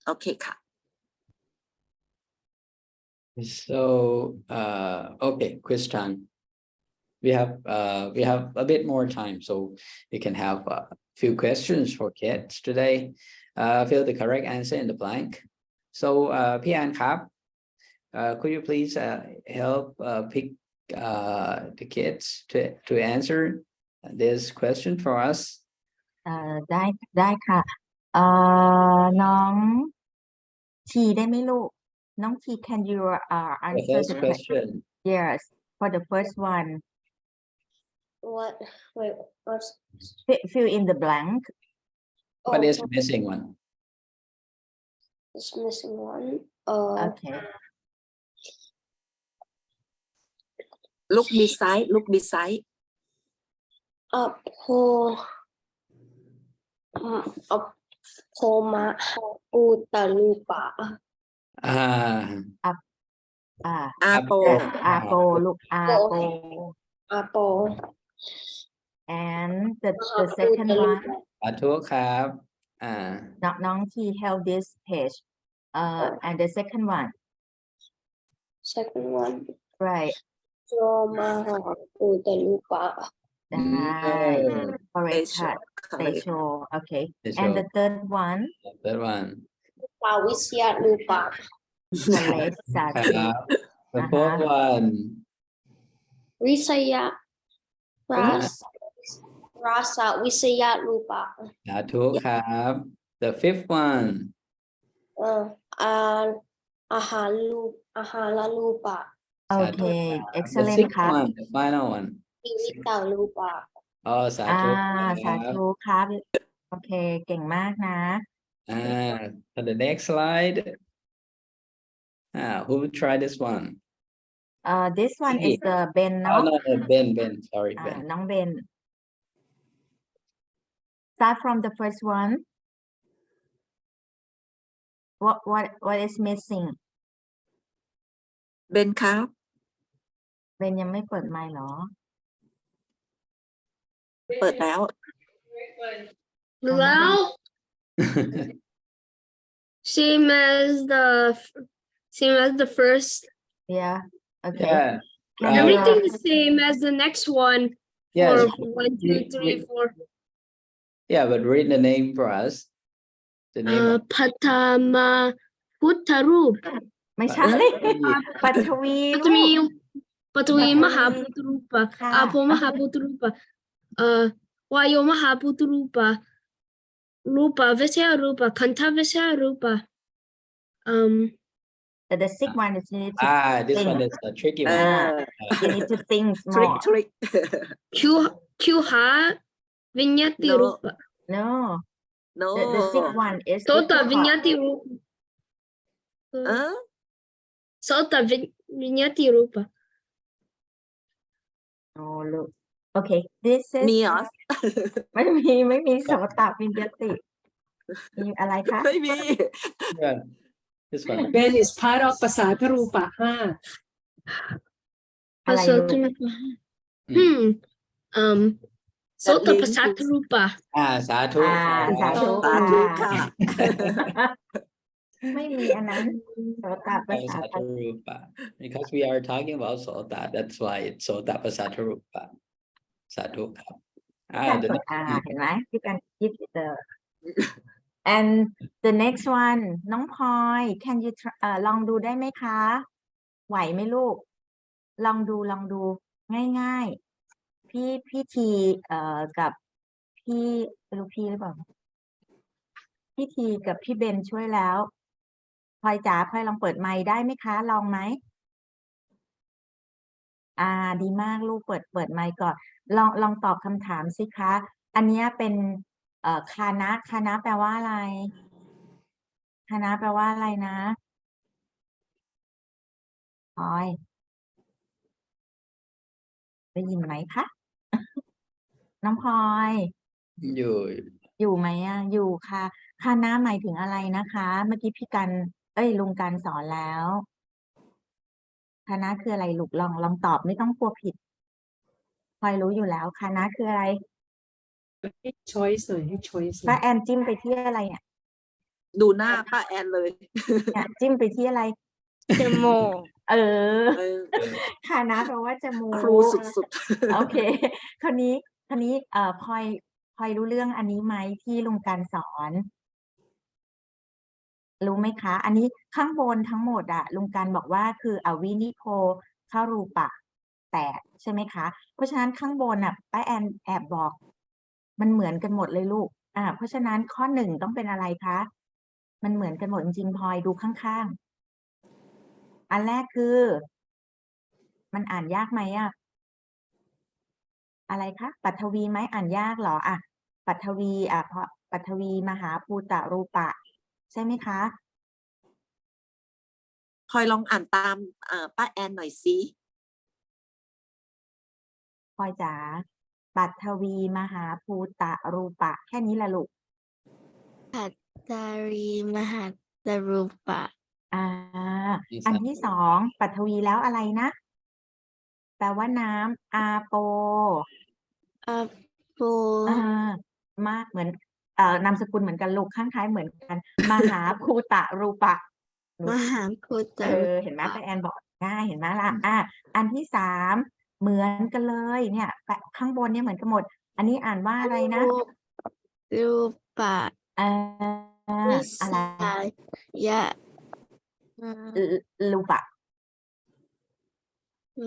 Okay,ค่ะ. So okay, quiz time. We have a bit more time, so we can have a few questions for kids today. Fill the correct answer in the blank. So Pian Kap, could you please help pick the kids to answer this question for us? ได้ค่ะน้องทีได้ไหมลูกน้องที can you answer The first the question. Yes, for the first one. What? Wait, what's? Fill in the blank. What is missing one? It's missing one. Okay. Look beside. อโพอโพมะอุตลูปะ อ่า อาโป อาโปลูกอาโป อาโป and the second one สาธุครับ น้องที held this page and the second one second one right โยมหาอุตลูปะ ได้ correct ค่ะ Techo okay and the third one That one ปาวิสยาลูปะ correct สา ค ธุ รับ The fourth one วิสยาราสวิสยาลูปะ สาธุครับ The fifth one อาอาหารลูปะ okay The excellent sixth ครับ one The final one ชีวิตตาลูปะ อ๋อสาธุค สา รับ ธุครับโอเคเก่งมากนะ For the next slide who will try this one this one is the Ben oh เนาะ no Ben sorry น้องเบน start from the first one what is missing เบนครับ เบนยังไม่เปิดไมค์เหรอ เปิดแล้ว Hello same as the first yeah okay yeah Can you- everything the same as the next one yes for 1 2 3 4 yeah but read the name for us the name of พัทมาพุทธรูป ไม่ใช่ ปัทวี ปัต ลู มี ก ปัตมีมหาพุทธรูปะ ค่ะ อาโพมหาพุทธรูปะวายโยมหาพุทธรูปะรูปะวิเศษรูปะคันธวิเศษรูปะthe sixth one is you need to this think one is a tricky เอ one อ you need to think ทริค more ทริค คิวหาวิญญาติรูปะ no no the sixth one is โสตวิญญาติรูป เออ โสตวิญญาติรูปะ no look okay this is มีเหรอ ไม่มีโสตวิญญาติมีอะไรคะ ไม่มี yeah this one Ben is part of ภาษาทรูปะห้า อะไร ภาษา ลูก ทรูปะโสตภาษาทรูปะ สาธุ สาธุ สาธุค่ะ ไม่มีอันนั้นโสตภาษา Pasatarupa because we are talking about Sota that's why it's Sota Pasatarupa สาธุครับthe next one เห็นไหม you can give the and the next one น้องพลอย can you ลองดูได้ไหมคะ ไหวไหมลูก ลองดูง่ายๆพี่ทีกับพี่รู้พี่หรือเปล่าพี่ทีกับพี่เบนช่วยแล้วพลอยจ๋าพลอยลองเปิดไมค์ได้ไหมคะ ลองไหมดีมากลูกเปิดไมค์ก่อนลองตอบคำถามสิคะ อันนี้เป็นคานะแปลว่าอะไรคานะแปลว่าอะไรนะพลอยได้ยินไหมคะ น้องพลอย อยู่ไหมอยู่ค่ะคานะหมายถึงอะไรนะคะ เมื่อกี้พี่กันลุงกันสอนแล้วคานะคืออะไรลูกลองตอบไม่ต้องกลัวผิดพลอยรู้อยู่แล้วคานะคืออะไร ให้ choice หน่อยให้ choice หน่ ป้า อย แอนจิ้มไปที่อะไรเนี่ย ดูหน้าป้าแอนเลย จิ้มไปที่อะไร เจโม เออ คานะแปลว่าจมูก ครูสุดๆ โอเคคราวนี้พลอยรู้เรื่องอันนี้ไหมที่ลุงการสอน รู้ไหมคะ อันนี้ข้างบนทั้งหมดลุงการบอกว่าคืออวินิโพคารูปะ8ใช่ไหมคะ เพราะฉะนั้นข้างบนป้าแอนแอบบอก มันเหมือนกันหมดเลยลูกเพราะฉะนั้นข้อ1ต้องเป็นอะไรคะมันเหมือนกันหมดจริงๆพลอยดูข้างๆอันแรกคือ มันอ่านยากไหมอะไรคะปัทวีไหมอ่านยากเหรอปัทวีเพราะปัทวีมหาภูตรูปะใช่ไหมคะ พลอยลองอ่านตามป้าแอนหน่อยสิ พลอยจ๋า ปัทวีมหาภูตะรูปะแค่นี้แหละลูก ปัตตารีมหาตรูปะ อันที่สองปัทวีแล้วอะไรนะ แปลว่าน้ำอาโป อาโป มากเหมือนนามสกุลเหมือนกันลูกข้างท้ายเหมือนกัน มหาภูตะรูปะ มหาภูตรู เห็นไหมป้าแอนบอกง่ายเห็นไหมล่ะอันที่สามเหมือนกันเลยเนี่ยข้างบนเนี่ยเหมือนกันหมด อันนี้อ่านว่าอะไรนะ รูปะ วิ อะไร สายะ รูปะ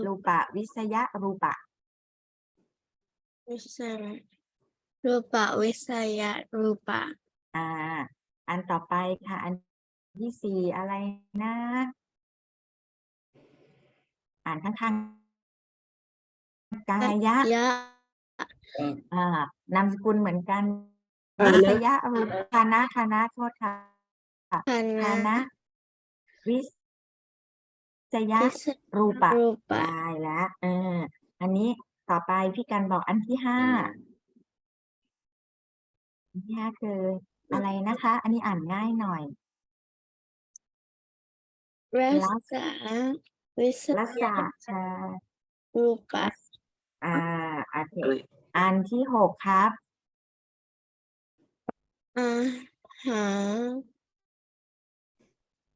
รูปะวิสยะรูปะ วิสยะรูปะวิสยะรูปะ อันต่อไปค่ะ อันที่สี่อะไรนะ อ่านข้างๆกายะ ยะ นามสกุลเหมือนกัน อ่า วิ นะ สยะรูปคณะโทษค่ะ ค ค ณะ ณะวิสยะ วิส รูปะ รูปะ ได้แล้วอันนี้ต่อไปพี่กันบอกอันที่ห้าอันที่ห้าคืออะไรนะคะ อันนี้อ่านง่ายหน่อย รักษาวิส รักษาชา รูปะ โอเคอันที่หกครับ อาหาร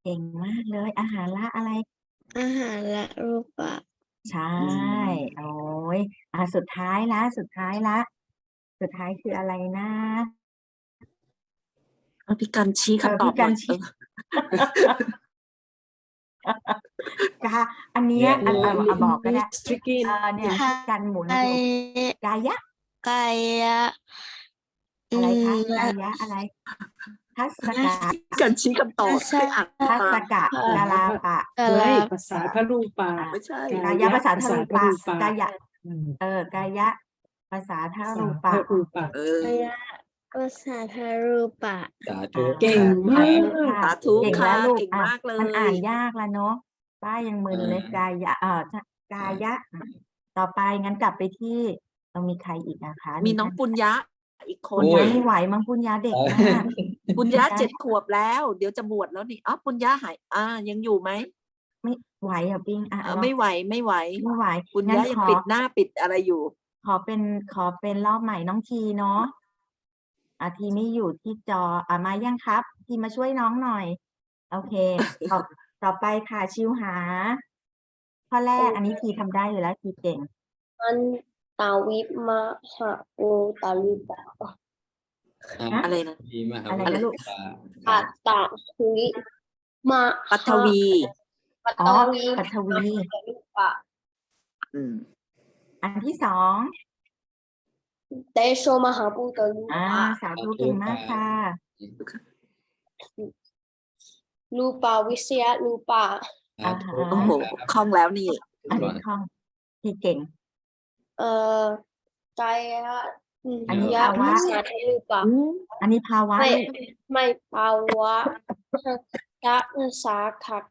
เก่งมากเลยอาหารละอะไร อาหารและรูปะ ใช่โอ้ยสุดท้ายละสุดท้ายคืออะไรนะ พี่กันชี้คำตอบ พี่กัน หน่อย ชี้ อันเนี้ยบอกก็ได้ tricky เนี่ยพี่กันหมุนอยู่กายะ กายะ อะไรคะกายะอะไรทัศกะ พี่กันชี้คำตอบให้อ่าน ทัศกะกาลาปะ กา ไม่ ลา ภาษาทรูปะ ไม่ใช่ กายะภาษาทรูปะกายะ อืม กายะภาษาทรูปะ ทรูปะ กายะภาษาทารูปะ สาธุ เก่งมาก สาธุ เก่ง ค่ะ แล้วลูก เก่งมากเลย มันอ่านยากแล้วเนาะป้ายังมึนเลยกายะกายะ ต่อไปงั้นกลับไปที่ต้องมีใครอีกนะคะ มีน้องปุญญะอีกค ปุ น ญญะไม่ไหวมั้งปุญญาเด็กมาก ปุญญะ7 ขวบแล้ว เดี๋ยวจะบวชแล้วนี่ปุญญะหายยังอยู่ไหม ไม่ไหวเหรอปิงไม่ไหวไม่ไหว ไม่ไหว ปุญ งั้ ญะ น ยังปิดหน้าปิดอะไรอยู่ ขอเป็นรอบใหม่น้องทีเนาะทีไม่อยู่ที่จอมายังครับ ทีมาช่วยน้องหน่อย โอเค ต่อไปค่ะชิวหา ข้อแรกอันนี้ทีทำได้อยู่แล้วทีเก่ง อันตาวิมหาโอตาลิปะ อะไรนะ ดีมาก อะไรนะลูก ปัตตาวิม ปัทวี ปัต อ๋อ ตาวี ปัทวี รูปะ อันที่สอง เตโชมหาภูตรูปะ สาธุเก่งมากค่ะ รูปะวิสยะรูปะ โอ้โหคล่องแล้วนี่ อันนี้คล่องทีเก่ง กายะ อันนี้ ยะ ภาวะ ภาษาทารูปะ อันนี้ภาวะ ไม่ ลูก ไม่ภาวะยะภาษาขัด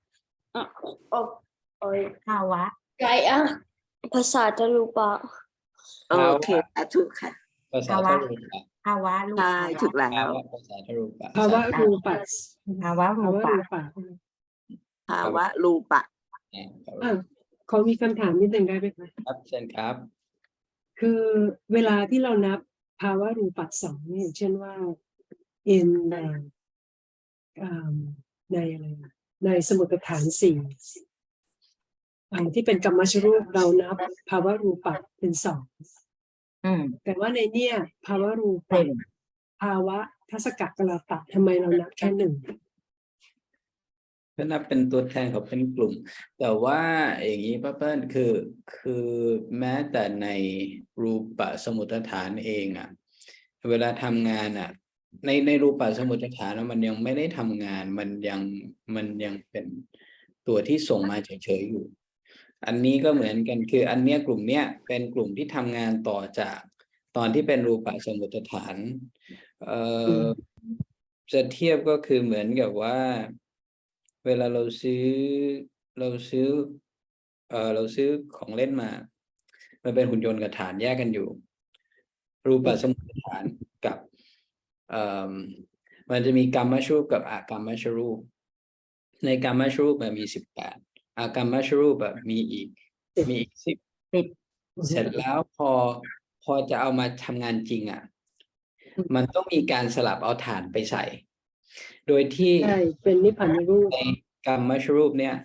ภาวะ กายะภาษาทารูปะ โอเคถูกค่ะ ภาษาทรูปะ ภาวะลูก ใช่ถูกแล้ว ภาษาทรูปะ ภาวะรูปะ ภาวะรูปะ ภาวะรูปะ ขอมีคำถามนิดนึงได้ไหมคะ ครับเช่นครับ คือเวลาที่เรานับภาวะรูปะสองเนี่ยเช่นว่า in ในอะไรนะในสมุติฐานสี่ที่เป็นกรรมชรูปเรานับภาวะรูปะเป็นสองแต่ว่าในเนี่ยภาวะรูปะภาวะทัศกะกลาปะทำไมเรานับแค่หนึ่ง ก็นับเป็นตัวแทนของเป็นกลุ่ม แต่ว่าอย่างนี้ป้าเปิ้ลคือแม้แต่ในรูปสมุติฐานเองเวลาทำงานในรูปสมุติฐานแล้วมันยังไม่ได้ทำงานมันยังเป็นตัวที่ส่งมาเฉยๆอยู่ อันนี้ก็เหมือนกันคืออันเนี้ยกลุ่มเนี้ยเป็นกลุ่มที่ทำงานต่อจากตอนที่เป็นรูปสมุติฐานจะเทียบก็คือเหมือนกับว่าเวลาเราซื้อของเล่นมามันเป็นหุ่นยนต์กับฐานแยกกันอยู่ รูปสมุปฐานกับมันจะมีกรรมชรูปกับอกรรมชรูปในกรรมชรูปมันมี18อกรรมชรูปแบบมีอีก10เสร็จแล้วพอจะเอามาทำงานจริงอ่ะมันต้องมีการสลับเอาฐานไปใส่โดยที่ ใช่เป็นนิพพานรูป ในกรรมชรูปเนี่ย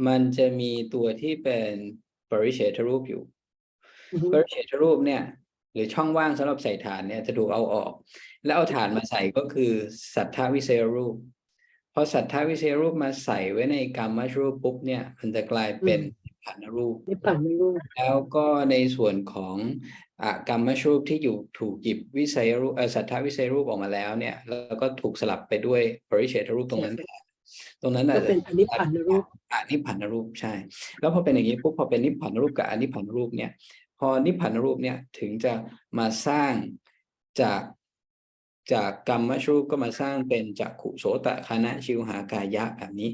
มันจะมีตัวที่เป็นปริเฉทรูปอยู่ปริเฉทรูปเนี่ยหรือช่องว่างสำหรับใส่ฐานเนี่ยจะถูกเอาออกแล้วเอาฐานมาใส่ก็คือสัทธวิเศษรูปพอสัทธวิเศษรูปมาใส่ไว้ในกรรมชรูปปุ๊บเนี่ยมันจะกลายเป็นนิพพานรูป นิพพานรูป แล้วก็ในส่วนของกรรมชรูปที่ถูกหยิบวิสัยรูปสัทธวิสัยรูปออกมาแล้วเนี่ยแล้วก็ถูกสลับไปด้วยปริเฉทรูปตรงนั้นก็เป็นอนิพพานรูป นิพพานรูปใช่แล้วพอเป็นอย่างนี้ปุ๊บพอเป็นนิพพานรูปกับอนิพพานรูปเนี่ยพอนิพพานรูปเนี่ยถึงจะมาสร้างจากกรรมชรูปก็มาสร้างเป็นจักขุโสตคานะชิวหากายะแบบนี้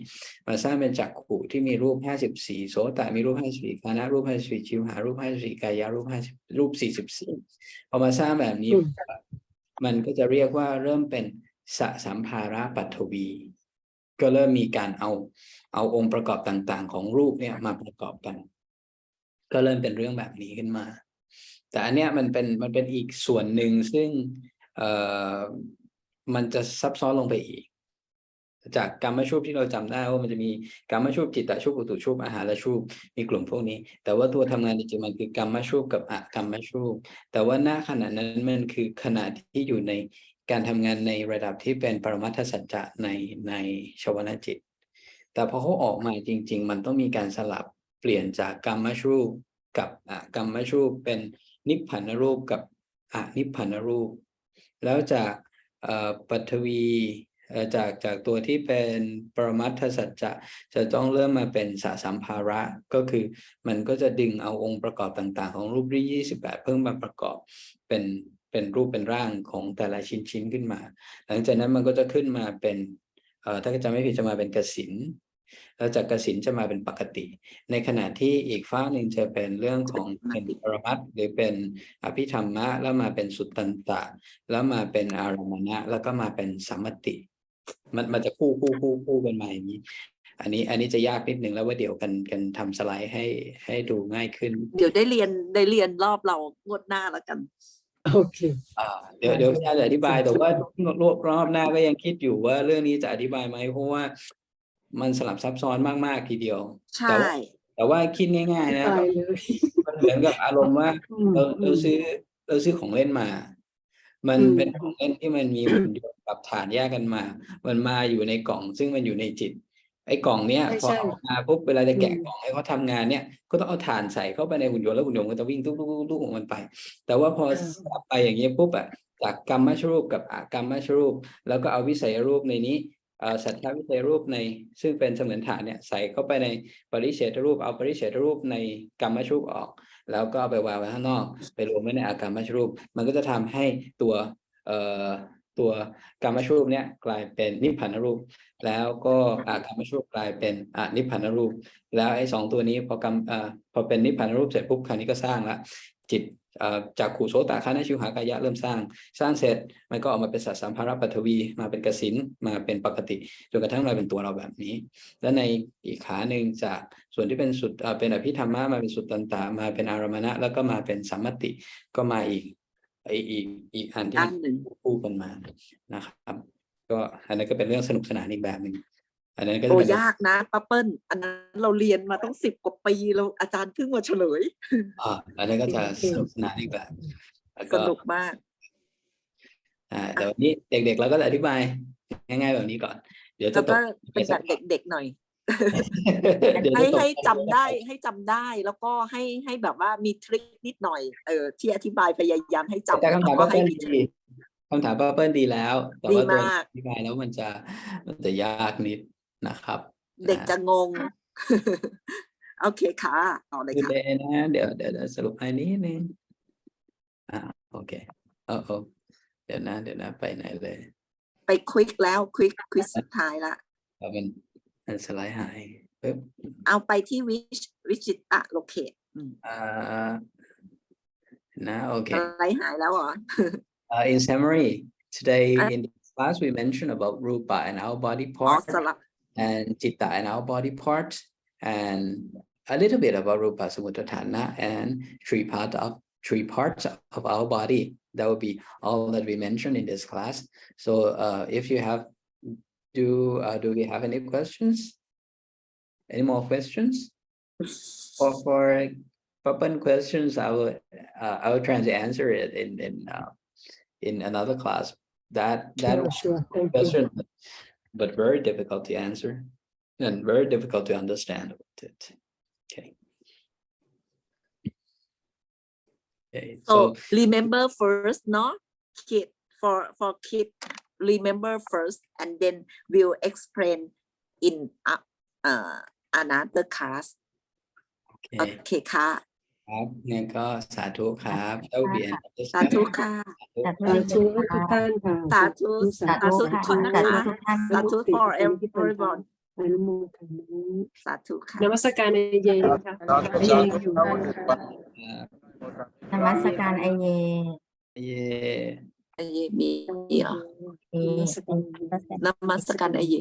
มาสร้างเป็นจักขุที่มีรูป54โสตมีรูป54คานะรูป54ชิวหารูป54กายะรูป44พอมาสร้างแบบนี้มันก็จะเรียกว่าเริ่มเป็นสสัมภาระปัทวีก็เริ่มมีการเอาองค์ประกอบต่างๆของรูปเนี่ยมาประกอบกันก็เริ่มเป็นเรื่องแบบนี้ขึ้นมาแต่อันเนี้ยมันเป็นอีกส่วนหนึ่งซึ่งมันจะซับซ้อนลงไปอีกจากกรรมชูปที่เราจำได้ว่ามันจะมีกรรมชูปจิตตชูปอุตุชูปอาหารชูปมีกลุ่มพวกนี้แต่ว่าตัวทำงานจริงๆมันคือกรรมชูปกับอกรรมชูปแต่ว่าหน้าขณะนั้นมันคือขณะที่อยู่ในการทำงานในระดับที่เป็นปรมัตถสัจจะในชวนาจิตแต่พอเขาออกมาจริงๆมันต้องมีการสลับเปลี่ยนจากกรรมชูปกับอกรรมชูปเป็นนิพพานรูปกับอนิพพานรูปแล้วจากปัทวีจากตัวที่เป็นปรมัตถสัจจะต้องเริ่มมาเป็นสสัมภาระก็คือมันก็จะดึงเอาองค์ประกอบต่างๆของรูปที่28เพิ่มมาประกอบเป็นรูปเป็นร่างของแต่ละชิ้นขึ้นมาหลังจากนั้นมันก็จะขึ้นมาเป็นถ้าจำไม่ผิดจะมาเป็นกสิณแล้วจากกสิณจะมาเป็นปกติในขณะที่อีกฝ้าหนึ่งจะเป็นเรื่องของเป็นปรมัตถ์หรือเป็นอภิธรรมะแล้วมาเป็นสุตตันตะแล้วมาเป็นอารมณะแล้วก็มาเป็นสัมมติมันจะคู่กันมาอย่างนี้อันนี้จะยากนิดนึงแล้วว่าเดี๋ยวกันทำสไลด์ให้ดูง่ายขึ้นเดี๋ยวได้เรียนรอบเรางวดหน้าแล้วกันโอเคเดี๋ยวจะอธิบายแต่ว่ารอบหน้าก็ยังคิดอยู่ว่าเรื่องนี้จะอธิบายไหมเพราะว่ามันสลับซับซ้อนมากๆทีเดียวใช่แต่ว่าคิดง่ายๆนะมันเหมือนกับอารมณ์ว่าเราซื้อของเล่นมามันเป็นของเล่นที่มันมีหุ่นยนต์กับฐานแยกกันมามันมาอยู่ในกล่องซึ่งมันอยู่ในจิตไอ้กล่องเนี้ยพอออกมาปุ๊บเวลาจะแกะกล่องให้เขาทำงานเนี่ยก็ต้องเอาถ่านใส่เข้าไปในหุ่นยนต์แล้วหุ่นยนต์ก็จะวิ่งตุ๊กของมันไปแต่ว่าพอไปอย่างเงี้ยปุ๊บจากกรรมชรูปกับอกรรมชรูปแล้วก็เอาวิสัยรูปในนี้สัทธวิสัยรูปในซึ่งเป็นเสมือนฐานเนี่ยใส่เข้าไปในปริเฉทรูปเอาปริเฉทรูปในกรรมชรูปออกแล้วก็เอาไปวางไว้ข้างนอกไปรวมไว้ในอากรรมชรูปมันก็จะทำให้ตัวกรรมชรูปเนี่ยกลายเป็นนิพพานรูปแล้วก็กรรมชรูปกลายเป็นนิพพานรูปแล้วไอ้2ตัวนี้พอเป็นนิพพานรูปเสร็จปุ๊บคราวนี้ก็สร้างละจิตจากขุโสตคานะชิวหากายะเริ่มสร้างเสร็จมันก็ออกมาเป็นสัสสัมภาระปัทวีมาเป็นกสิณมาเป็นปกติจนกระทั่งมาเป็นตัวเราแบบนี้และในอีกขาหนึ่งจากส่วนที่เป็นสุดเป็นอภิธรรมะมาเป็นสุตตันตะมาเป็นอารมณะแล้วก็มาเป็นสัมมติก็มาอีกอันที่คู่กันมานะครับก็อันนั้นก็เป็นเรื่องสนุกสนานอีกแบบหนึ่งอันนั้นก็ยากนะป้าเปิ้ลอันนั้นเราเรียนมาต้อง10 กว่าปีเราอาจารย์เพิ่งมาเฉลยอันนั้นก็จะสนุกสนานอีกแบบสนุกมากแต่วันนี้เด็กๆเราก็จะอธิบายง่ายๆแบบนี้ก่อนเดี๋ยวจะก็เป็นแบบเด็กๆหน่อยให้จำได้แล้วก็ให้แบบว่ามีทริคนิดหน่อยที่อธิบายพยายามให้จำแต่คำถามป้าเปิ้ลดีแล้วแต่ว่าตัวอธิบายแล้วมันจะยากนิดนะครับเด็กจะงงโอเคค่ะต่อเลยค่ะนะเดี๋ยวสรุปให้นิดนึงโอเคเดี๋ยวนะไปไหนเลยไปควิกแล้วควิกสุดท้ายละมันสไลด์หายปึ๊บเอาไปที่วิจิตะโลเคต Now, okay. อะไรหายแล้วเหรอ In summary, today Uh, in class we mentioned about rupa and our body อ๋อ part, สลับ and chitta and our body part, and a little bit about rupa samuttatthana and three parts of our body. That would be all that we mentioned in this class. So if you have, do we have any questions? Any more questions? For open questions, I will try to answer it in another class. That Sure. Thank you. question, but very difficult to answer and very difficult to understand about it. Okay. Okay. so remember first เนาะ kid for kid remember first and then we'll explain in another class Okay. โอเคค่ะ ครับงั้นก็สาธุครับ That would be an สาธุค่ะ สาธุ สาธุทุกท่านค่ะ สาธุ สาธุ ทุกคนนะ สา คะ ธุทุกท่าน สาธุ for everyone อนุโมทนา สาธุค่ะ นมัสการไอเยค่ะไอเยอยู่ นมัสการไอเย เย่ ไอเยมีเหรอน มัสการไอเย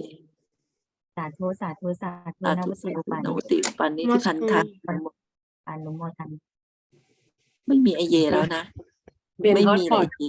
สาธุสาธุสาธุ สาน ธุ วสิอุปาน นวัติปานิธิพันธะ อนุโมทนา ไม่มีไอเยแล้วนะ เบน ไม่ ฮอต มี พอ ไอ ต เย